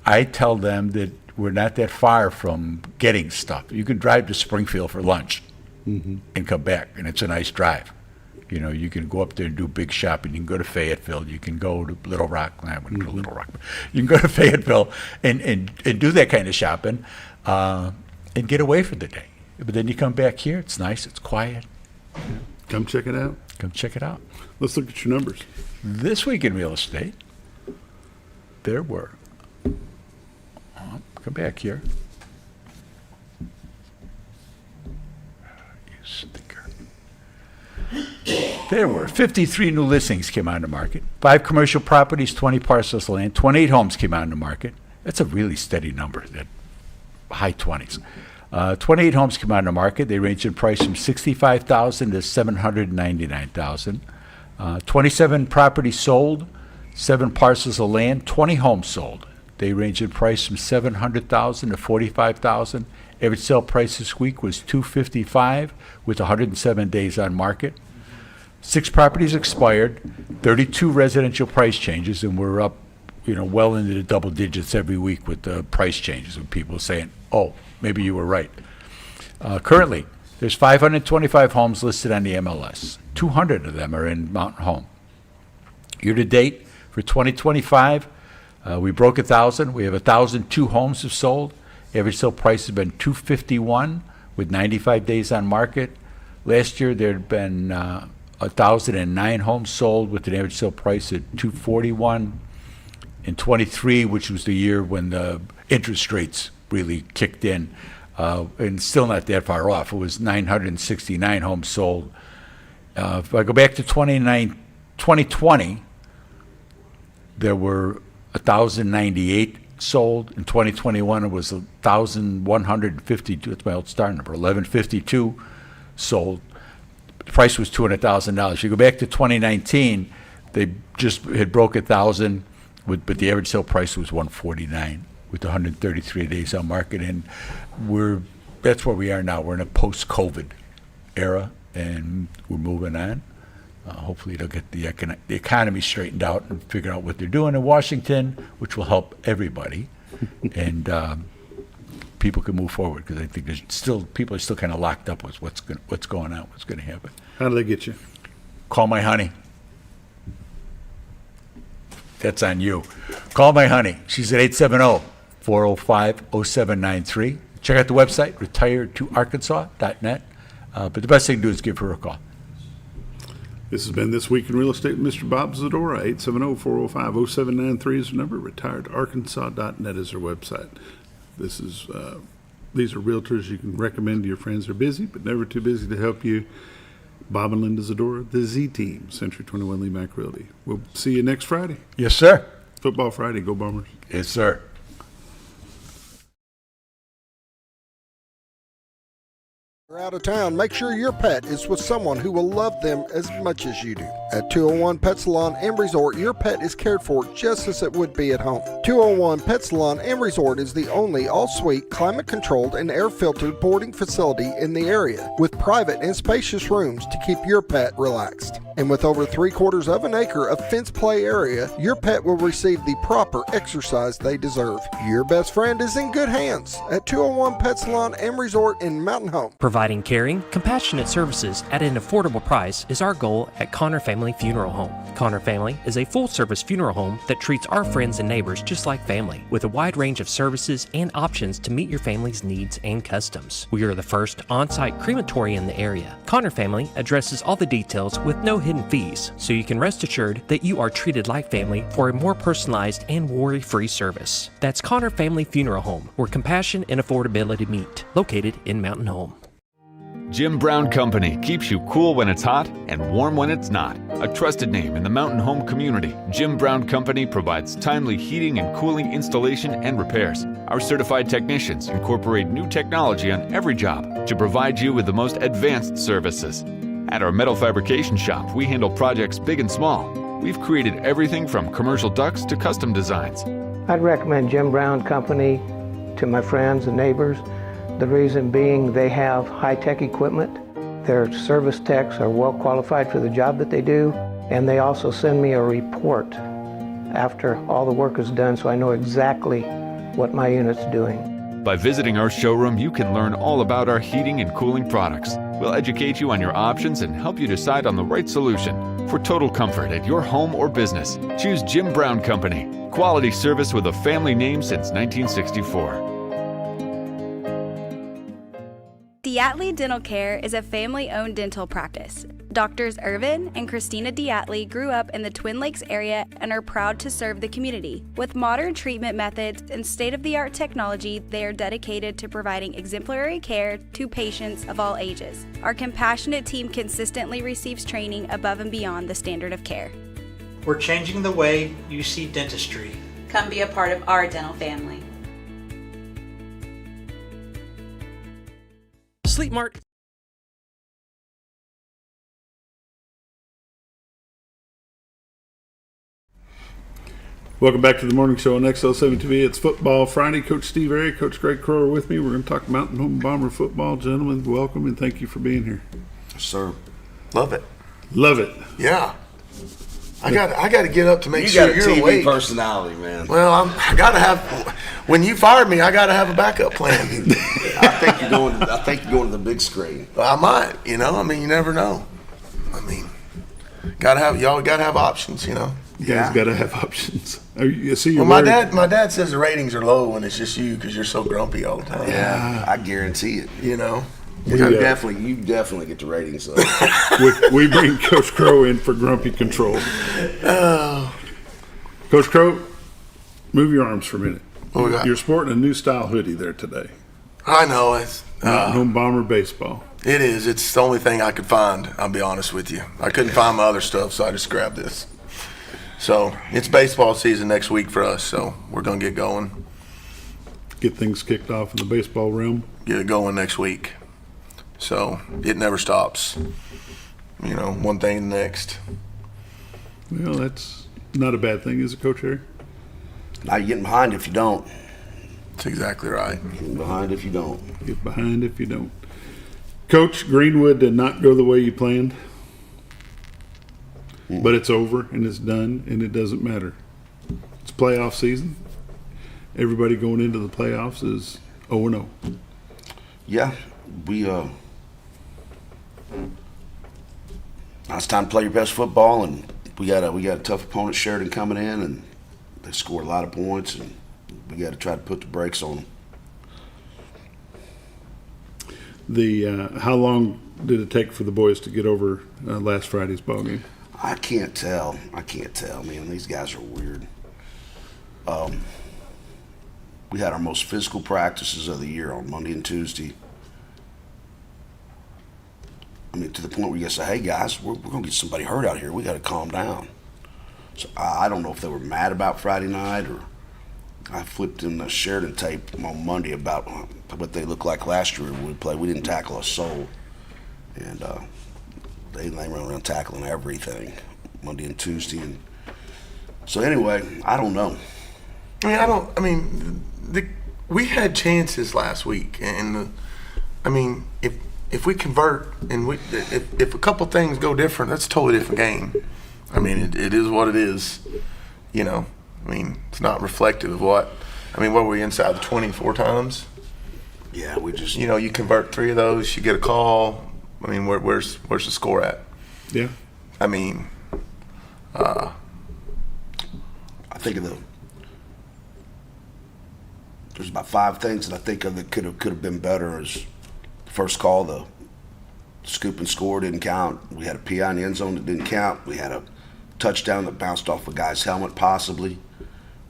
[SPEAKER 9] I tell them that we're not that far from getting stuff. You can drive to Springfield for lunch and come back, and it's a nice drive. You know, you can go up there and do big shopping. You can go to Fayetteville. You can go to Little Rock. I wouldn't go to Little Rock. But you can go to Fayetteville and do that kind of shopping and get away for the day. But then you come back here. It's nice. It's quiet.
[SPEAKER 2] Come check it out.
[SPEAKER 9] Come check it out.
[SPEAKER 2] Let's look at your numbers.
[SPEAKER 9] This week in real estate, there were, come back here. You stinker. There were 53 new listings came on the market. 5 commercial properties, 20 parcels of land, 28 homes came on the market. That's a really steady number, that high 20s. 28 homes came on the market. They range in price from $65,000 to $799,000. 27 properties sold, 7 parcels of land, 20 homes sold. They range in price from $700,000 to $45,000. Average sale price this week was $255,000 with 107 days on market. 6 properties expired, 32 residential price changes, and we're up, well into the double digits every week with the price changes, and people saying, "Oh, maybe you were right." Currently, there's 525 homes listed on the MLS. 200 of them are in Mountain Home. Year to date for 2025, we broke 1,000. We have 1,002 homes have sold. Average sale price has been $251 with 95 days on market. Last year there had been 1,009 homes sold with an average sale price at $241. In 23, which was the year when the interest rates really kicked in, and still not that far off, it was 969 homes sold. If I go back to 2020, there were 1,098 sold. In 2021, it was 1,152. That's my old star number. 1,152 sold. The price was $200,000. You go back to 2019, they just had broke 1,000, but the average sale price was $149 with 133 days on market, and that's where we are now. We're in a post-COVID era, and we're moving on. Hopefully they'll get the economy straightened out and figure out what they're doing in Washington, which will help everybody, and people can move forward, because I think people are still kind of locked up with what's going on, what's going to happen.
[SPEAKER 2] How do they get you?
[SPEAKER 9] Call my honey. That's on you. Call my honey. She's at 870-405-0793. Check out the website, retiredtoarkansas.net. But the best thing to do is give her a call.
[SPEAKER 2] This has been This Week in Real Estate with Mr. Bob Zdora. 870-405-0793 is the number. Retiredarkansas.net is their website. These are realtors you can recommend to your friends. They're busy, but never too busy to help you. Bob and Linda Zdora, the Z Team, Century 21 LeMac Realty. We'll see you next Friday.
[SPEAKER 9] Yes, sir.
[SPEAKER 2] Football Friday. Go Bombers.
[SPEAKER 9] Yes, sir.
[SPEAKER 3] You're out of town, make sure your pet is with someone who will love them as much as you do. At 201 Pet Salon and Resort, your pet is cared for just as it would be at home. 201 Pet Salon and Resort is the only all-suite, climate-controlled, and air-filtered boarding facility in the area, with private and spacious rooms to keep your pet relaxed. And with over 3/4 of an acre of fenced play area, your pet will receive the proper exercise they deserve. Your best friend is in good hands at 201 Pet Salon and Resort in Mountain Home.
[SPEAKER 1] Providing caring, compassionate services at an affordable price is our goal at Connor Family Funeral Home. Connor Family is a full-service funeral home that treats our friends and neighbors just like family, with a wide range of services and options to meet your family's needs and customs. We are the first on-site crematory in the area. Connor Family addresses all the details with no hidden fees, so you can rest assured that you are treated like family for a more personalized and worry-free service. That's Connor Family Funeral Home, where compassion and affordability meet, located in Mountain Home.
[SPEAKER 10] Jim Brown Company keeps you cool when it's hot and warm when it's not. A trusted name in the Mountain Home community, Jim Brown Company provides timely heating and cooling installation and repairs. Our certified technicians incorporate new technology on every job to provide you with the most advanced services. At our metal fabrication shop, we handle projects big and small. We've created everything from commercial ducts to custom designs.
[SPEAKER 11] I'd recommend Jim Brown Company to my friends and neighbors. The reason being they have high-tech equipment. Their service techs are well qualified for the job that they do, and they also send me a report after all the work is done, so I know exactly what my unit's doing.
[SPEAKER 10] By visiting our showroom, you can learn all about our heating and cooling products. We'll educate you on your options and help you decide on the right solution. For total comfort at your home or business, choose Jim Brown Company. Quality service with a family name since 1964.
[SPEAKER 12] Diatley Dental Care is a family-owned dental practice. Doctors Irvin and Christina Diatley grew up in the Twin Lakes area and are proud to serve the community. With modern treatment methods and state-of-the-art technology, they are dedicated to providing exemplary care to patients of all ages. Our compassionate team consistently receives training above and beyond the standard of care.
[SPEAKER 13] We're changing the way you see dentistry.
[SPEAKER 14] Come be a part of our dental family.
[SPEAKER 1] Sleep Mart.
[SPEAKER 2] Welcome back to the morning show on XL7-TV. It's Football Friday. Coach Steve Airy, Coach Greg Crow are with me. We're going to talk Mountain Home Bomber football. Gentlemen, welcome and thank you for being here.
[SPEAKER 15] Yes, sir. Love it.
[SPEAKER 2] Love it.
[SPEAKER 15] Yeah. I got to get up to make sure you're
[SPEAKER 16] TV
[SPEAKER 15] awake.
[SPEAKER 16] Personality, man.
[SPEAKER 15] Well, I got to have. When you fired me, I got to have a backup plan.
[SPEAKER 16] I think you're going to the big screen.
[SPEAKER 15] I might. You never know. Y'all got to have options. You
[SPEAKER 2] guys got to have options.
[SPEAKER 15] My dad says the ratings are low when it's just you because you're so grumpy all the time.
[SPEAKER 16] Yeah, I guarantee it.
[SPEAKER 15] You
[SPEAKER 16] definitely get the ratings up.
[SPEAKER 2] we bring Coach Crow in for grumpy control. Coach Crow, move your arms for a minute. You're sporting a new style hoodie there today.
[SPEAKER 15] I know. It's
[SPEAKER 2] Mountain Home Bomber baseball.
[SPEAKER 15] It is. It's the only thing I could find, I'll be honest with you. I couldn't find my other stuff, so I just grabbed this. So it's baseball season next week for us, so we're going to get going.
[SPEAKER 2] Get things kicked off in the baseball realm.
[SPEAKER 15] Get it going next week. So it never stops. One thing to the next.
[SPEAKER 2] Well, that's not a bad thing, is it, Coach Harry?
[SPEAKER 16] Now you're getting behind if you don't.
[SPEAKER 15] That's exactly right.
[SPEAKER 16] Getting behind if you don't.
[SPEAKER 2] Get behind if you don't. Coach, Greenwood did not go the way you planned. But it's over and it's done and it doesn't matter. It's playoff season. Everybody going into the playoffs is 0-0.
[SPEAKER 16] Yeah, now it's time to play your best football, and we got a tough opponent, Sheridan, coming in, and they scored a lot of points, and we got to try to put the brakes on them.
[SPEAKER 2] How long did it take for the boys to get over last Friday's ball game?
[SPEAKER 16] I can't tell, man. These guys are weird. We had our most physical practices of the year on Monday and Tuesday. To the point where you gotta say, hey guys, we're gonna get somebody hurt out here. We gotta calm down. So I don't know if they were mad about Friday night, or I flipped in the Sheridan tape on Monday about what they looked like last year when we played. We didn't tackle a soul. And they run around tackling everything Monday and Tuesday. And so anyway, I don't know.
[SPEAKER 15] We had chances last week, and if we convert and if a couple things go different, that's a totally different game. It is what it is. It's not reflective of what. What were we inside the 24 times?
[SPEAKER 16] Yeah, we just.
[SPEAKER 15] You convert 3 of those, you get a call. Where's the score at?
[SPEAKER 2] Yeah.
[SPEAKER 15] I
[SPEAKER 16] think there's about 5 things that I think of that could have been better. As the first call, the scoop and score didn't count. We had a PI in the end zone that didn't count. We had a touchdown that bounced off a guy's helmet possibly,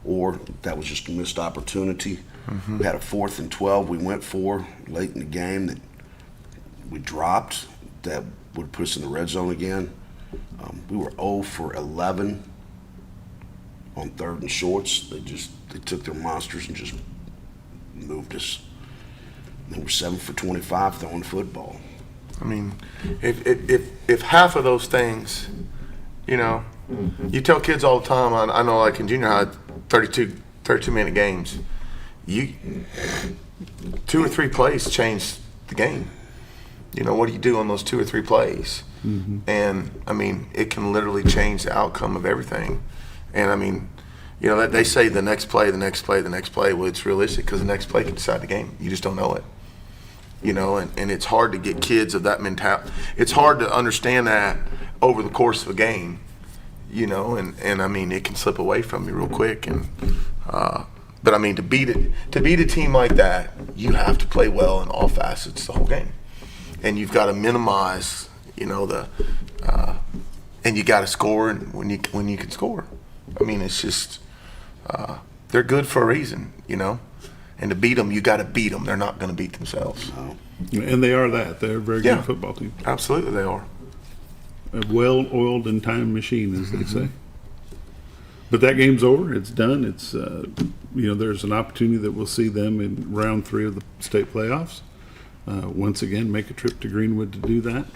[SPEAKER 16] or that was just a missed opportunity. Mm-hmm. We had a 4th and 12 we went for late in the game that we dropped that would put us in the red zone again. We were 0 for 11 on 3rd and shorts. They took their monsters and just moved us. And then we're 7 for 25 throwing football.
[SPEAKER 15] If half of those things, you tell kids all the time. I know, like in junior high, 32-minute games. 2 or 3 plays change the game. What do you do on those 2 or 3 plays? Mm-hmm. And it can literally change the outcome of everything. And that they say the next play. Well, it's realistic because the next play can decide the game. You just don't know it. And it's hard to get kids of that mentality. It's hard to understand that over the course of a game. And it can slip away from you real quick. And but to beat a team like that, you have to play well in all facets the whole game. And you've got to minimize You know, and you got to score when you can score. I mean, it's just they're good for a reason, you know. And to beat them, you got to beat them. They're not going to beat themselves.
[SPEAKER 2] No. And they are that. They're a very good football team.
[SPEAKER 15] Absolutely, they are.
[SPEAKER 2] A well-oiled and timed machine, as they say. But that game's over. It's done. It's there's an opportunity that we'll see them in round 3 of the state playoffs. Once again, make a trip to Greenwood to do that.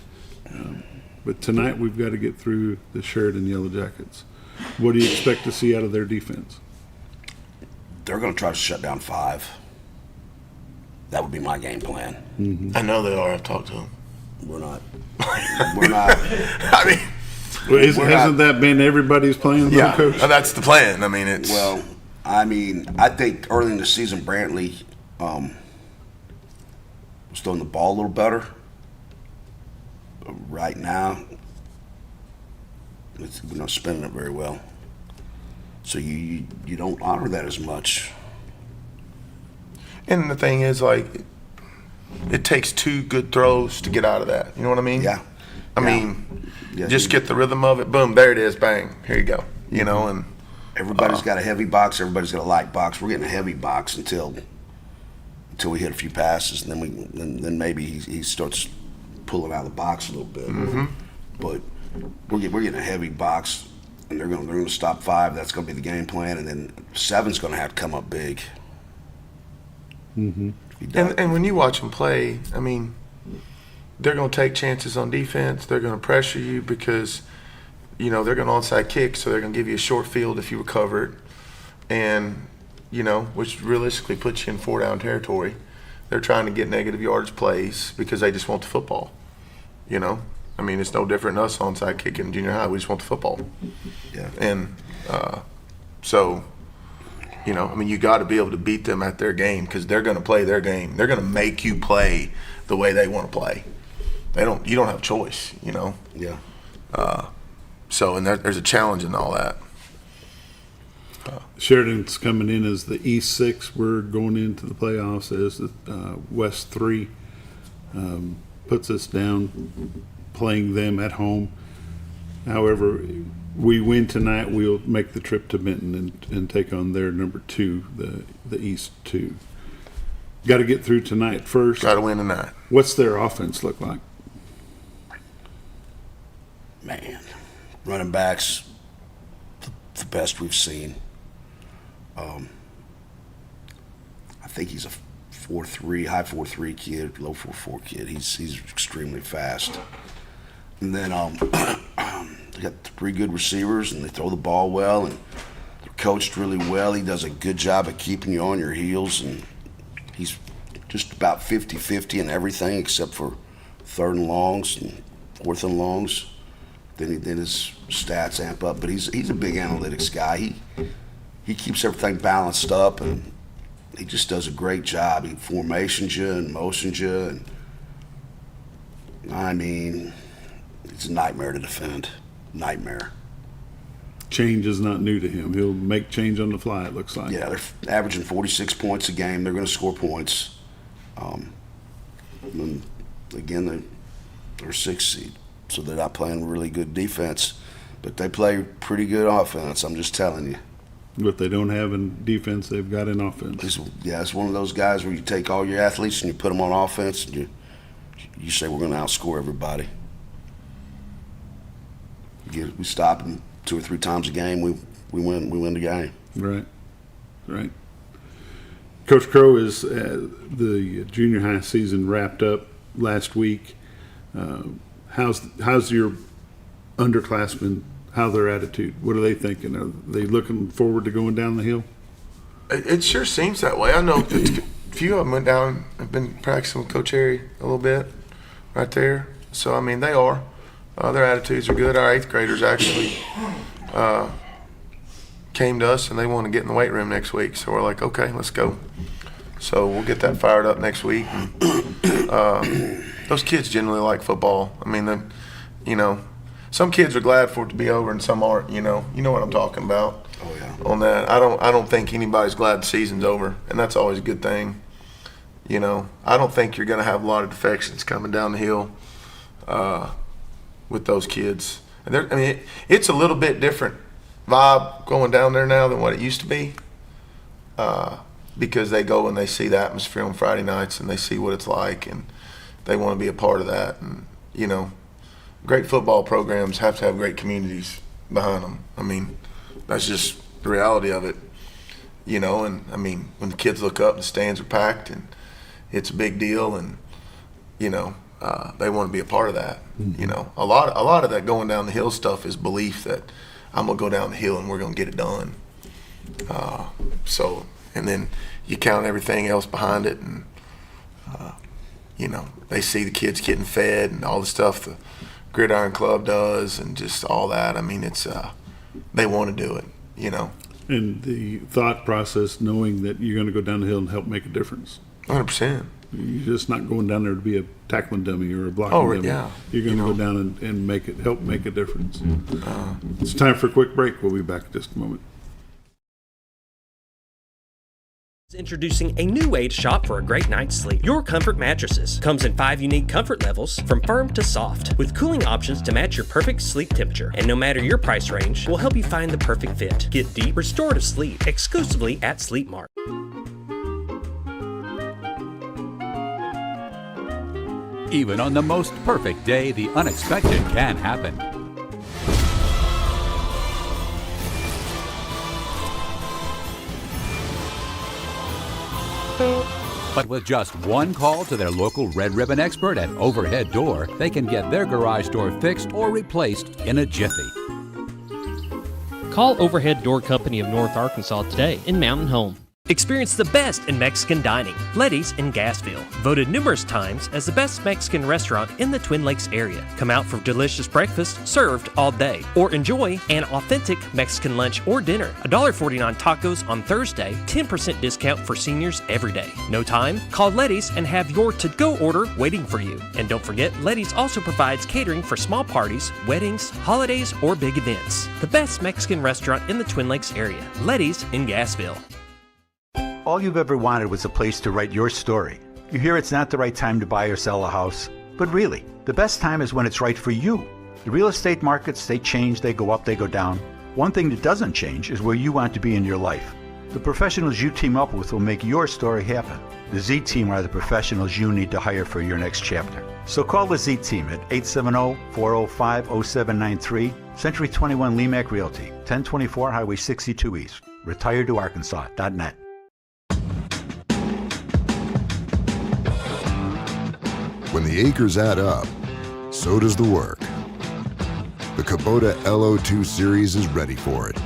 [SPEAKER 2] But tonight we've got to get through the Sheridan Yellow Jackets. What do you expect to see out of their defense?
[SPEAKER 16] They're going to try to shut down 5. That would be my game plan.
[SPEAKER 2] Mm-hmm.
[SPEAKER 15] I know they are. I've talked to them.
[SPEAKER 16] We're not. We're not.
[SPEAKER 15] I mean,
[SPEAKER 2] hasn't that been everybody's plan, though,
[SPEAKER 15] yeah,
[SPEAKER 2] Coach?
[SPEAKER 15] That's the plan. I mean, it's
[SPEAKER 16] well. I mean, I think early in the season, Brantley was throwing the ball a little better. But right now, we're not spending it very well. So you don't honor that as much.
[SPEAKER 15] And the thing is, like, it takes 2 good throws to get out of that. You know what I mean?
[SPEAKER 16] Yeah.
[SPEAKER 15] I mean, just get the rrhythm of it. Boom, there it is. Bang. Here you go. You know, and
[SPEAKER 16] everybody's got a heavy box. Everybody's got a light box. We're getting a heavy box until we hit a few passes, and then maybe he starts pulling out of the box a little bit.
[SPEAKER 15] Mm-hmm.
[SPEAKER 16] But we're getting a heavy box, and they're going to stop 5. That's going to be the game plan, and then 7's going to have to come up big.
[SPEAKER 2] Mm-hmm.
[SPEAKER 15] And when you watch them play, I mean, they're going to take chances on defense. They're going to pressure you because, you know, they're going to onside kick, so they're going to give you a short field if you recover it, and you know, which realistically puts you in 4-down territory. They're trying to get negative yardage plays because they just want the football. You know, I mean, it's no different than us onside kicking in junior high. We just want the football.
[SPEAKER 16] Yeah.
[SPEAKER 15] And so, you know, I mean, you got to be able to beat them at their game because they're going to play their game. They're going to make you play the way they want to play. You don't have a choice, you know.
[SPEAKER 16] Yeah.
[SPEAKER 15] So, and there's a challenge in all that.
[SPEAKER 2] Sheridan's coming in as the East 6. We're going into the playoffs as the West 3. Puts us down playing them at home. However, we win tonight, we'll make the trip to Benton and take on their number 2, the East 2. Got to get through tonight first.
[SPEAKER 15] Got to win tonight. What's
[SPEAKER 2] their offense look like?
[SPEAKER 16] Man, running backs, the best we've seen. I think he's a 4.3, high 4.3 kid, low 4.4 kid. He's extremely fast. And then they got 3 good receivers, and they throw the ball well, and they're coached really well. He does a good job of keeping you on your heels, and he's just about 50-50 in everything except for 3rd and longs and 4th and longs. Then his stats amp up, but he's a big analytics guy. He keeps everything balanced up, and he just does a great job. He formations you and motions you, and I mean, it's a nightmare to defend. Nightmare.
[SPEAKER 2] Change is not new to him. He'll make change on the fly, it looks like.
[SPEAKER 16] Yeah, they're averaging 46 points a game. They're going to score points. And again, they're 6th seed, so they're not playing really good defense, but they play pretty good offense, I'm just telling you.
[SPEAKER 2] What they don't have in defense, they've got in offense.
[SPEAKER 16] It's one of those guys where you take all your athletes and you put them on offense, and you say we're going to outscore everybody. We stop them 2 or 3 times a game, we win the game.
[SPEAKER 2] Right. Coach Crow, is the junior high season wrapped up last week. How's your underclassmen? How their attitude? What are they thinking? Are they looking forward to going down the hill?
[SPEAKER 15] It sure seems that way. I know a few of them went down. I've been practicing with Coach Harry a little bit right there. So, I mean, they are. Their attitudes are good. Our 8th graders actually came to us, and they want to get in the weight room next week. So we're like, okay, let's go. So we'll get that fired up next week. Those kids generally like football. I mean, you know, some kids are glad for it to be over, and some aren't. You know what I'm talking about.
[SPEAKER 16] Oh yeah.
[SPEAKER 15] On that, I don't think anybody's glad the season's over, and that's always a good thing. You know, I don't think you're going to have a lot of defections coming down the hill. with those kids. And I mean, it's a little bit different vibe going down there now than what it used to be, because they go and they see the atmosphere on Friday nights and they see what it's like, and they want to be a part of that. And you know, great football programs have to have great communities behind them. I mean, that's just the reality of it, you know. And I mean, when the kids look up, the stands are packed, and it's a big deal, and you know, they want to be a part of that. You know, a lot of that going down the hill stuff is belief that I'm gonna go down the hill and we're gonna get it done. So, and then you count everything else behind it, and you know, they see the kids getting fed and all the stuff the Gridiron Club does, and just all that. I mean, it's they want to do it, you know.
[SPEAKER 2] And the thought process, knowing that you're going to go down the hill and help make a difference.
[SPEAKER 15] 100%.
[SPEAKER 2] You're just not going down there to be a tackling dummy or a blocking dummy.
[SPEAKER 15] Yeah.
[SPEAKER 2] You're going to go down and help make a difference. It's time for a quick break. We'll be back in just a moment.
[SPEAKER 1] Introducing a new way to shop for a great night's sleep. Your Comfort Mattresses comes in 5 unique comfort levels, from firm to soft, with cooling options to match your perfect sleep temperature. And no matter your price range, we'll help you find the perfect fit. Get deep, restorative sleep exclusively at Sleep Mart.
[SPEAKER 17] Even on the most perfect day, the unexpected can happen. But with just one call to their local Red Ribbon expert at Overhead Door, they can get their garage door fixed or replaced in a jiffy.
[SPEAKER 1] Call Overhead Door Company of North Arkansas today in Mountain Home. Experience the best in Mexican dining. Letty's in Gassville, voted numerous times as the best Mexican restaurant in the Twin Lakes area. Come out for delicious breakfast served all day, or enjoy an authentic Mexican lunch or dinner. $1.49 tacos on Thursday, 10% discount for seniors every day. No time? Call Letty's and have your to-go order waiting for you. And don't forget, Letty's also provides catering for small parties, weddings, holidays, or big events. The best Mexican restaurant in the Twin Lakes area. Letty's in Gassville.
[SPEAKER 4] All you've ever wanted was a place to write your story. You hear it's not the right time to buy or sell a house, but really, the best time is when it's right for you. The real estate markets, they change, they go up, they go down. One thing that doesn't change is where you want to be in your life. The professionals you team up with will make your story happen. The Z Team are the professionals you need to hire for your next chapter. So call the Z Team at 870-405-0793, Century 21 LeMac Realty, 1024 Highway 62 East, retiredtoarkansas.net.
[SPEAKER 5] When the acres add up, so does the work. The Kubota LO2 series is ready for it.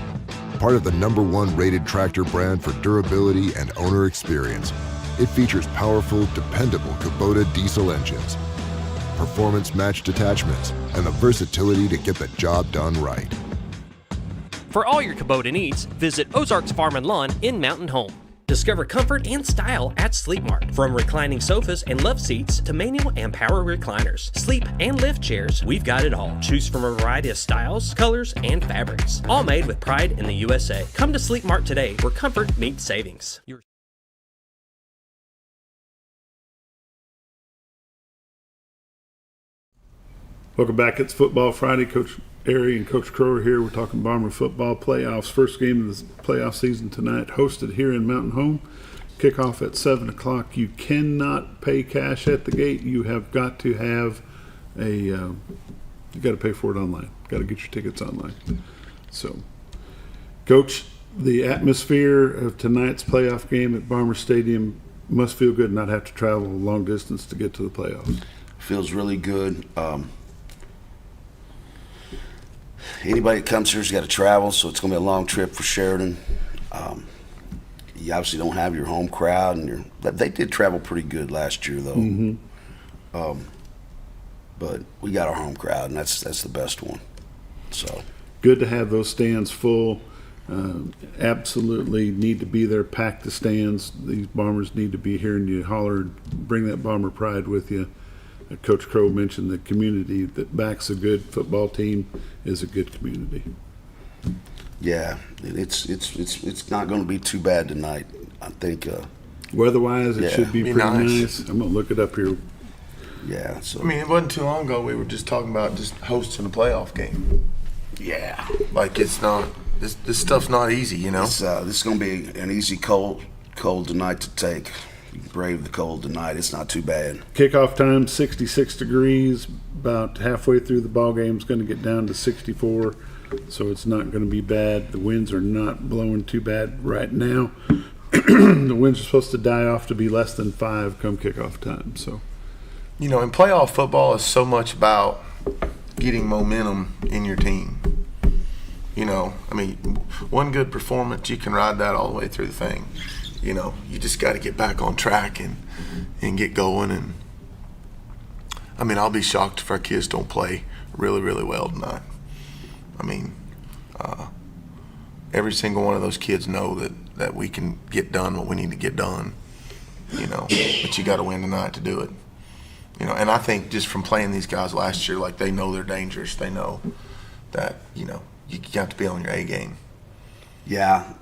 [SPEAKER 5] Part of the #1 rated tractor brand for durability and owner experience, it features powerful, dependable Kubota diesel engines, performance-matched attachments, and the versatility to get the job done right.
[SPEAKER 1] For all your Kubota needs, visit Ozarks Farm and Lawn in Mountain Home. Discover comfort and style at Sleep Mart. From reclining sofas and love seats to manual and power recliners, sleep and lift chairs, we've got it all. Choose from a variety of styles, colors, and fabrics. All made with pride in the USA. Come to Sleep Mart today, where comfort meets savings.
[SPEAKER 2] Welcome back. It's Football Friday. Coach Airy and Coach Crow are here. We're talking Bomber football playoffs. First game of the playoff season tonight, hosted here in Mountain Home. Kickoff at 7 o'clock. You cannot pay cash at the gate. You have got to have you got to pay for it online. Got to get your tickets online. So, Coach, the atmosphere of tonight's playoff game at Bomber Stadium must feel good, not have to travel a long distance to get to the playoffs.
[SPEAKER 16] Feels really good. Anybody that comes here has got to travel, so it's going to be a long trip for Sheridan. You obviously don't have your home crowd, and they did travel pretty good last year, though.
[SPEAKER 2] Mm-hmm.
[SPEAKER 16] But we got our home crowd, and that's the best one. So
[SPEAKER 2] good to have those stands full. Absolutely need to be there, pack the stands. These Bombers need to be hearing you holler, bring that Bomber pride with you. Coach Crow mentioned the community that backs a good football team is a good community.
[SPEAKER 16] Yeah, it's not going to be too bad tonight. I think
[SPEAKER 2] weather-wise, it should be pretty nice. I'm going to look it up here.
[SPEAKER 16] Yeah. So
[SPEAKER 15] I mean, it wasn't too long ago we were just talking about just hosting a playoff game.
[SPEAKER 16] Yeah.
[SPEAKER 15] Like it's not. This stuff's not easy, you know.
[SPEAKER 16] This is going to be an easy cold tonight to take. You can brave the cold tonight. It's not too bad.
[SPEAKER 2] Kickoff time 66 degrees. About halfway through the ball game, it's going to get down to 64, so it's not going to be bad. The winds are not blowing too bad right now. The winds are supposed to die off to be less than 5 come kickoff time. So,
[SPEAKER 15] you know, and playoff football is so much about getting momentum in your team. You know, I mean, one good performance, you can ride that all the way through the thing. You know, you just got to get back on track and get going. And I mean, I'll be shocked if our kids don't play really, really well tonight. I mean, every single one of those kids know that we can get done what we need to get done, you know, but you got to win tonight to do it. You know, and I think just from playing these guys last year, like they know they're dangerous. They know that, you know, you have to be on your A game.
[SPEAKER 16] Yeah.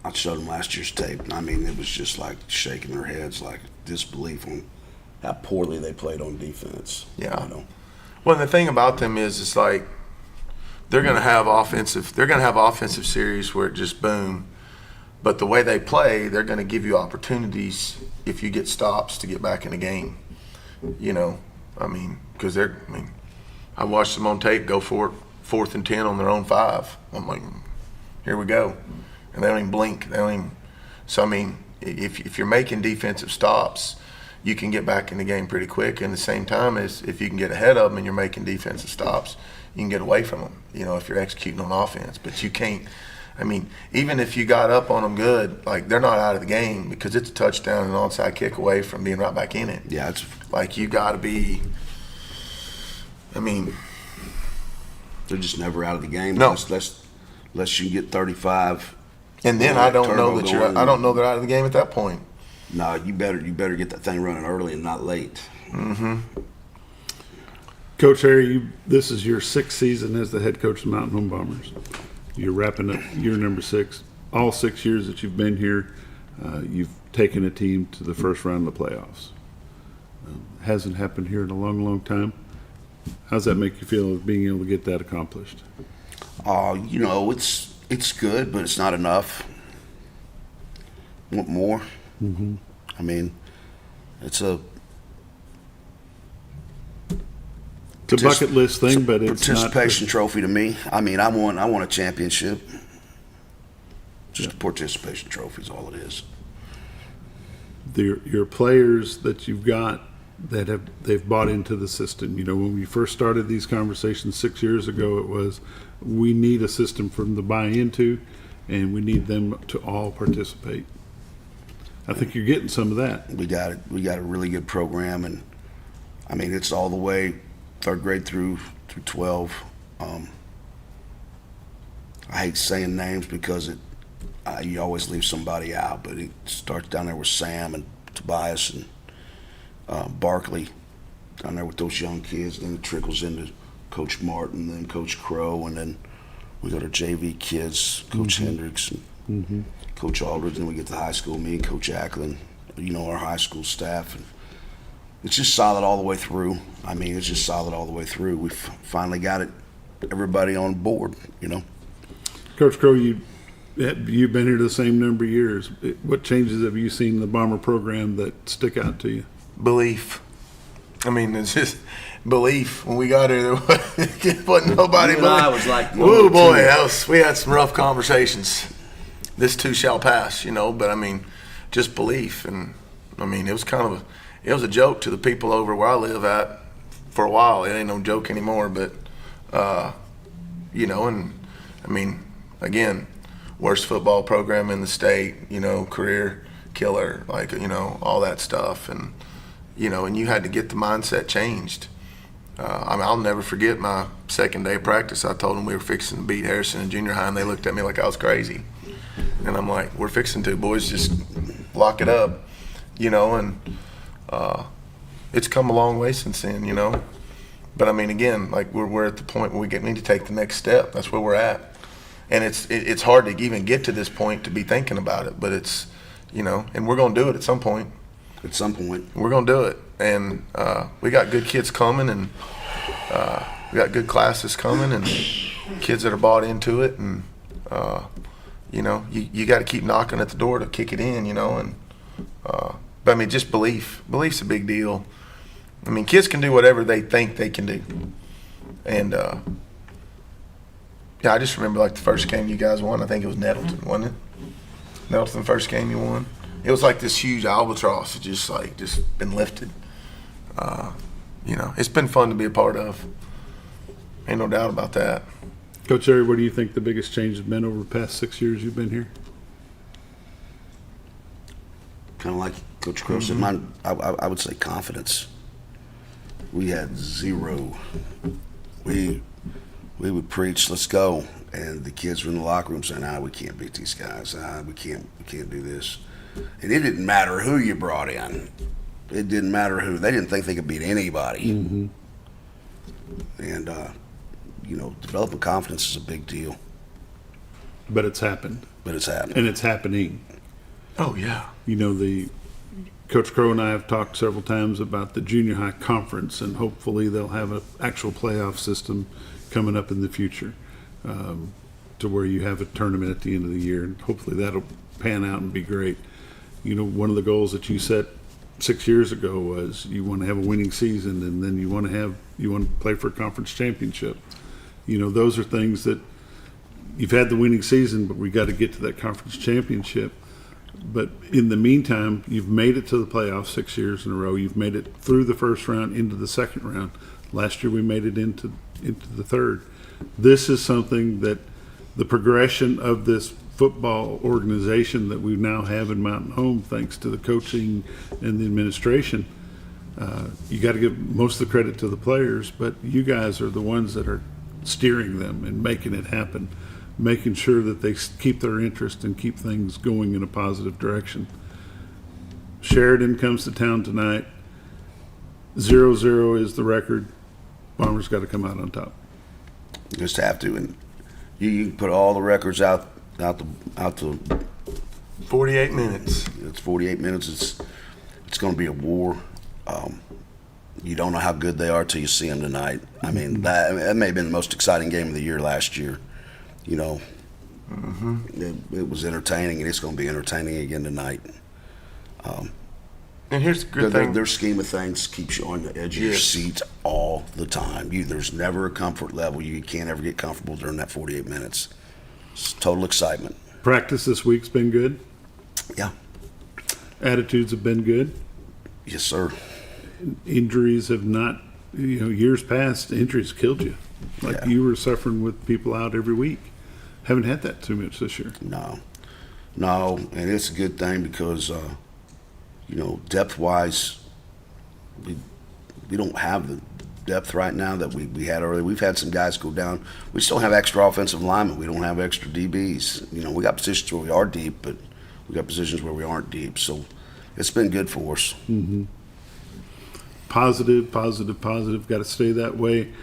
[SPEAKER 16] I showed them last year's tape, and I mean, it was just like shaking their heads, like disbelief on how poorly they played on defense.
[SPEAKER 15] Yeah.
[SPEAKER 16] You know?
[SPEAKER 15] Well, the thing about them is, it's like they're going to have offensive series where it just boom. But the way they play, they're going to give you opportunities if you get stops to get back in the game. You know, I mean, because I watched them on tape go for it, 4th and 10 on their own 5. I'm like, here we go. And they don't even blink. So, I mean, if you're making defensive stops, you can get back in the game pretty quick. And the same time as if you can get ahead of them and you're making defensive stops, you can get away from them, you know, if you're executing on offense. But you can't. I mean, even if you got up on them good, like they're not out of the game because it's a touchdown and an onside kick away from being right back in it.
[SPEAKER 16] Yeah, it's
[SPEAKER 15] like you got to be. I mean,
[SPEAKER 16] they're just never out of the game.
[SPEAKER 15] No,
[SPEAKER 16] unless you get 35.
[SPEAKER 15] And then I don't know that I don't know they're out of the game at that point.
[SPEAKER 16] No, you better get that thing running early and not late.
[SPEAKER 15] Mm-hmm.
[SPEAKER 2] Coach Harry, this is your 6th season as the head coach of the Mountain Home Bombers. You're wrapping up year number 6. All 6 years that you've been here, you've taken a team to the first round of the playoffs. Hasn't happened here in a long, long time. How's that make you feel of being able to get that accomplished?
[SPEAKER 16] You know, it's good, but it's not enough. Want more?
[SPEAKER 2] Mm-hmm.
[SPEAKER 16] I mean, it's a
[SPEAKER 2] bucket list thing, but it's
[SPEAKER 16] participation trophy to me. I mean, I want a championship. Just a participation trophy is all it is.
[SPEAKER 2] Your players that you've got they've bought into the system. You know, when we first started these conversations 6 years ago, it was we need a system for them to buy into, and we need them to all participate. I think you're getting some of that.
[SPEAKER 16] We got it. We got a really good program, and I mean it's all the way 3rd grade through 12. I hate saying names because you always leave somebody out, but it starts down there with Sam and Tobias and Barkley down there with those young kids. Then it trickles into Coach Martin, then Coach Crow, and then we got our JV kids, Coach Hendricks and Coach Aldridge. Then we get to high school, me and Coach Ackland, you know, our high school staff. And it's just solid all the way through. I mean, it's just solid all the way through. We've finally got everybody on board, you know.
[SPEAKER 2] Coach Crow, you've been here the same number of years. What changes have you seen in the Bomber program that stick out to you?
[SPEAKER 15] Belief. I mean, it's just belief. When we got here, there wasn't nobody.
[SPEAKER 16] I was like,
[SPEAKER 15] oh boy, we had some rough conversations. This too shall pass, you know. But I mean, just belief, and I mean, it was a joke to the people over where I live at for a while. It ain't no joke anymore, but you know, and I mean, again, worst football program in the state, you know, career killer, like, you know, all that stuff, and you know, and you had to get the mindset changed. I mean, I'll never forget my 2nd day of practice. I told them we were fixing to beat Harrison in junior high, and they looked at me like I was crazy. And I'm like, we're fixing to, boys, just lock it up, you know, and it's come a long way since then, you know. But I mean, again, like we're at the point where we need to take the next step. That's where we're at. And it's hard to even get to this point to be thinking about it, but it's, you know, and we're going to do it at some point.
[SPEAKER 16] At some point.
[SPEAKER 15] We're going to do it. and we got good kids coming, and we got good classes coming, and kids that are bought into it, and you know, you got to keep knocking at the door to kick it in, you know, and but I mean, just belief's a big deal. I mean, kids can do whatever they think they can do, and yeah, I just remember like the first game you guys won. I think it was Nettleton, wasn't it? Nettleton, first game you won. It was like this huge albatross, just been lifted. You know, it's been fun to be a part of. Ain't no doubt about that.
[SPEAKER 2] Coach Harry, what do you think the biggest change has been over the past 6 years you've been here?
[SPEAKER 16] Kind of like Coach Crow said, I would say confidence. We had zero. We would preach, let's go, and the kids were in the locker room saying, we can't beat these guys. We can't do this. And it didn't matter who you brought in. It didn't matter who. They didn't think they could beat anybody.
[SPEAKER 2] Mm-hmm.
[SPEAKER 16] And you know, developing confidence is a big deal.
[SPEAKER 2] But it's happened.
[SPEAKER 16] And
[SPEAKER 2] it's happening.
[SPEAKER 15] Oh, yeah.
[SPEAKER 2] You know, Coach Crow and I have talked several times about the junior high conference, and hopefully they'll have an actual playoff system coming up in the future, to where you have a tournament at the end of the year, and hopefully that'll pan out and be great. You know, one of the goals that you set 6 years ago was you want to have a winning season, and then you want to play for a conference championship. You know, those are things that you've had the winning season, but we got to get to that conference championship. But in the meantime, you've made it to the playoffs 6 years in a row. You've made it through the first round into the second round. Last year we made it into the third. This is something that the progression of this football organization that we now have in Mountain Home, thanks to the coaching and the administration, you got to give most of the credit to the players, but you guys are the ones that are steering them and making it happen, making sure that they keep their interest and keep things going in a positive direction. Sheridan comes to town tonight. 0-0 is the record. Bombers got to come out on top.
[SPEAKER 16] You just have to, and you can put all the records out to
[SPEAKER 15] 48 minutes.
[SPEAKER 16] It's 48 minutes. It's going to be a war. You don't know how good they are till you see them tonight. I mean, that may have been the most exciting game of the year last year. You know, it was entertaining, and it's going to be entertaining again tonight.
[SPEAKER 15] And here's the good thing.
[SPEAKER 16] Their scheme of things keeps you on the edge of your seat all the time. There's never a comfort level. You can't ever get comfortable during that 48 minutes. It's total excitement.
[SPEAKER 2] Practice this week's been good?
[SPEAKER 16] Yeah.
[SPEAKER 2] Attitudes have been good?
[SPEAKER 16] Yes, sir.
[SPEAKER 2] Injuries have not, years past, injuries killed you. Like you were suffering with people out every week. Haven't had that too much this year.
[SPEAKER 16] No, and it's a good thing because, depth-wise, we don't have the depth right now that we had earlier. We've had some guys go down. We still have extra offensive linemen. We don't have extra DBs. We got positions where we are deep, but we got positions where we aren't deep. So it's been good for us.
[SPEAKER 2] Mm-hmm. Positive. Got to stay that way.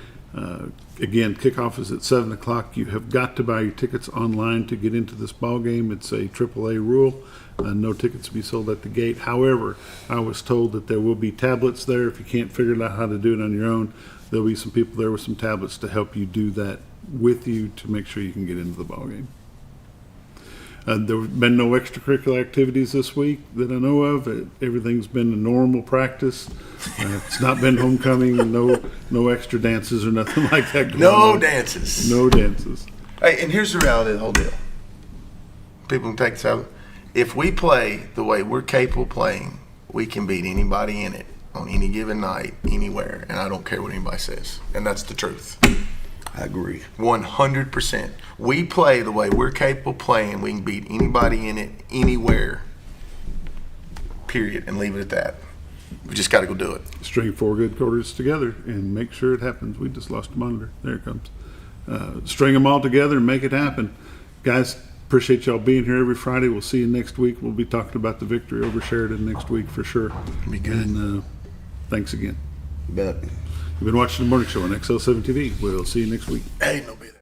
[SPEAKER 2] Again, kickoff is at 7 o'clock. You have got to buy your tickets online to get into this ball game. It's a AAA rule. No tickets to be sold at the gate. However, I was told that there will be tablets there. If you can't figure out how to do it on your own, there'll be some people there with some tablets to help you do that with you to make sure you can get into the ball game. There have been no extracurricular activities this week that I know of. Everything's been a normal practice. It's not been homecoming, no extra dances or nothing like that going on.
[SPEAKER 15] No dances.
[SPEAKER 2] No dances.
[SPEAKER 15] Hey, and here's the reality of the whole deal. People can take this out. If we play the way we're capable of playing, we can beat anybody in it on any given night, anywhere, and I don't care what anybody says. And that's the truth.
[SPEAKER 16] I agree.
[SPEAKER 15] 100%. We play the way we're capable of playing. We can beat anybody in it, anywhere, period, and leave it at that. We just got to go do it.
[SPEAKER 2] String 4 good quarters together and make sure it happens. We just lost a monitor. There it comes. String them all together and make it happen. Guys, appreciate y'all being here every Friday. We'll see you next week. We'll be talking about the victory over Sheridan next week for sure.
[SPEAKER 15] Be good.
[SPEAKER 2] And thanks again.
[SPEAKER 16] You bet.
[SPEAKER 2] You've been watching The Morning Show on XL7-TV. We'll see you next week.
[SPEAKER 15] Hey, no better.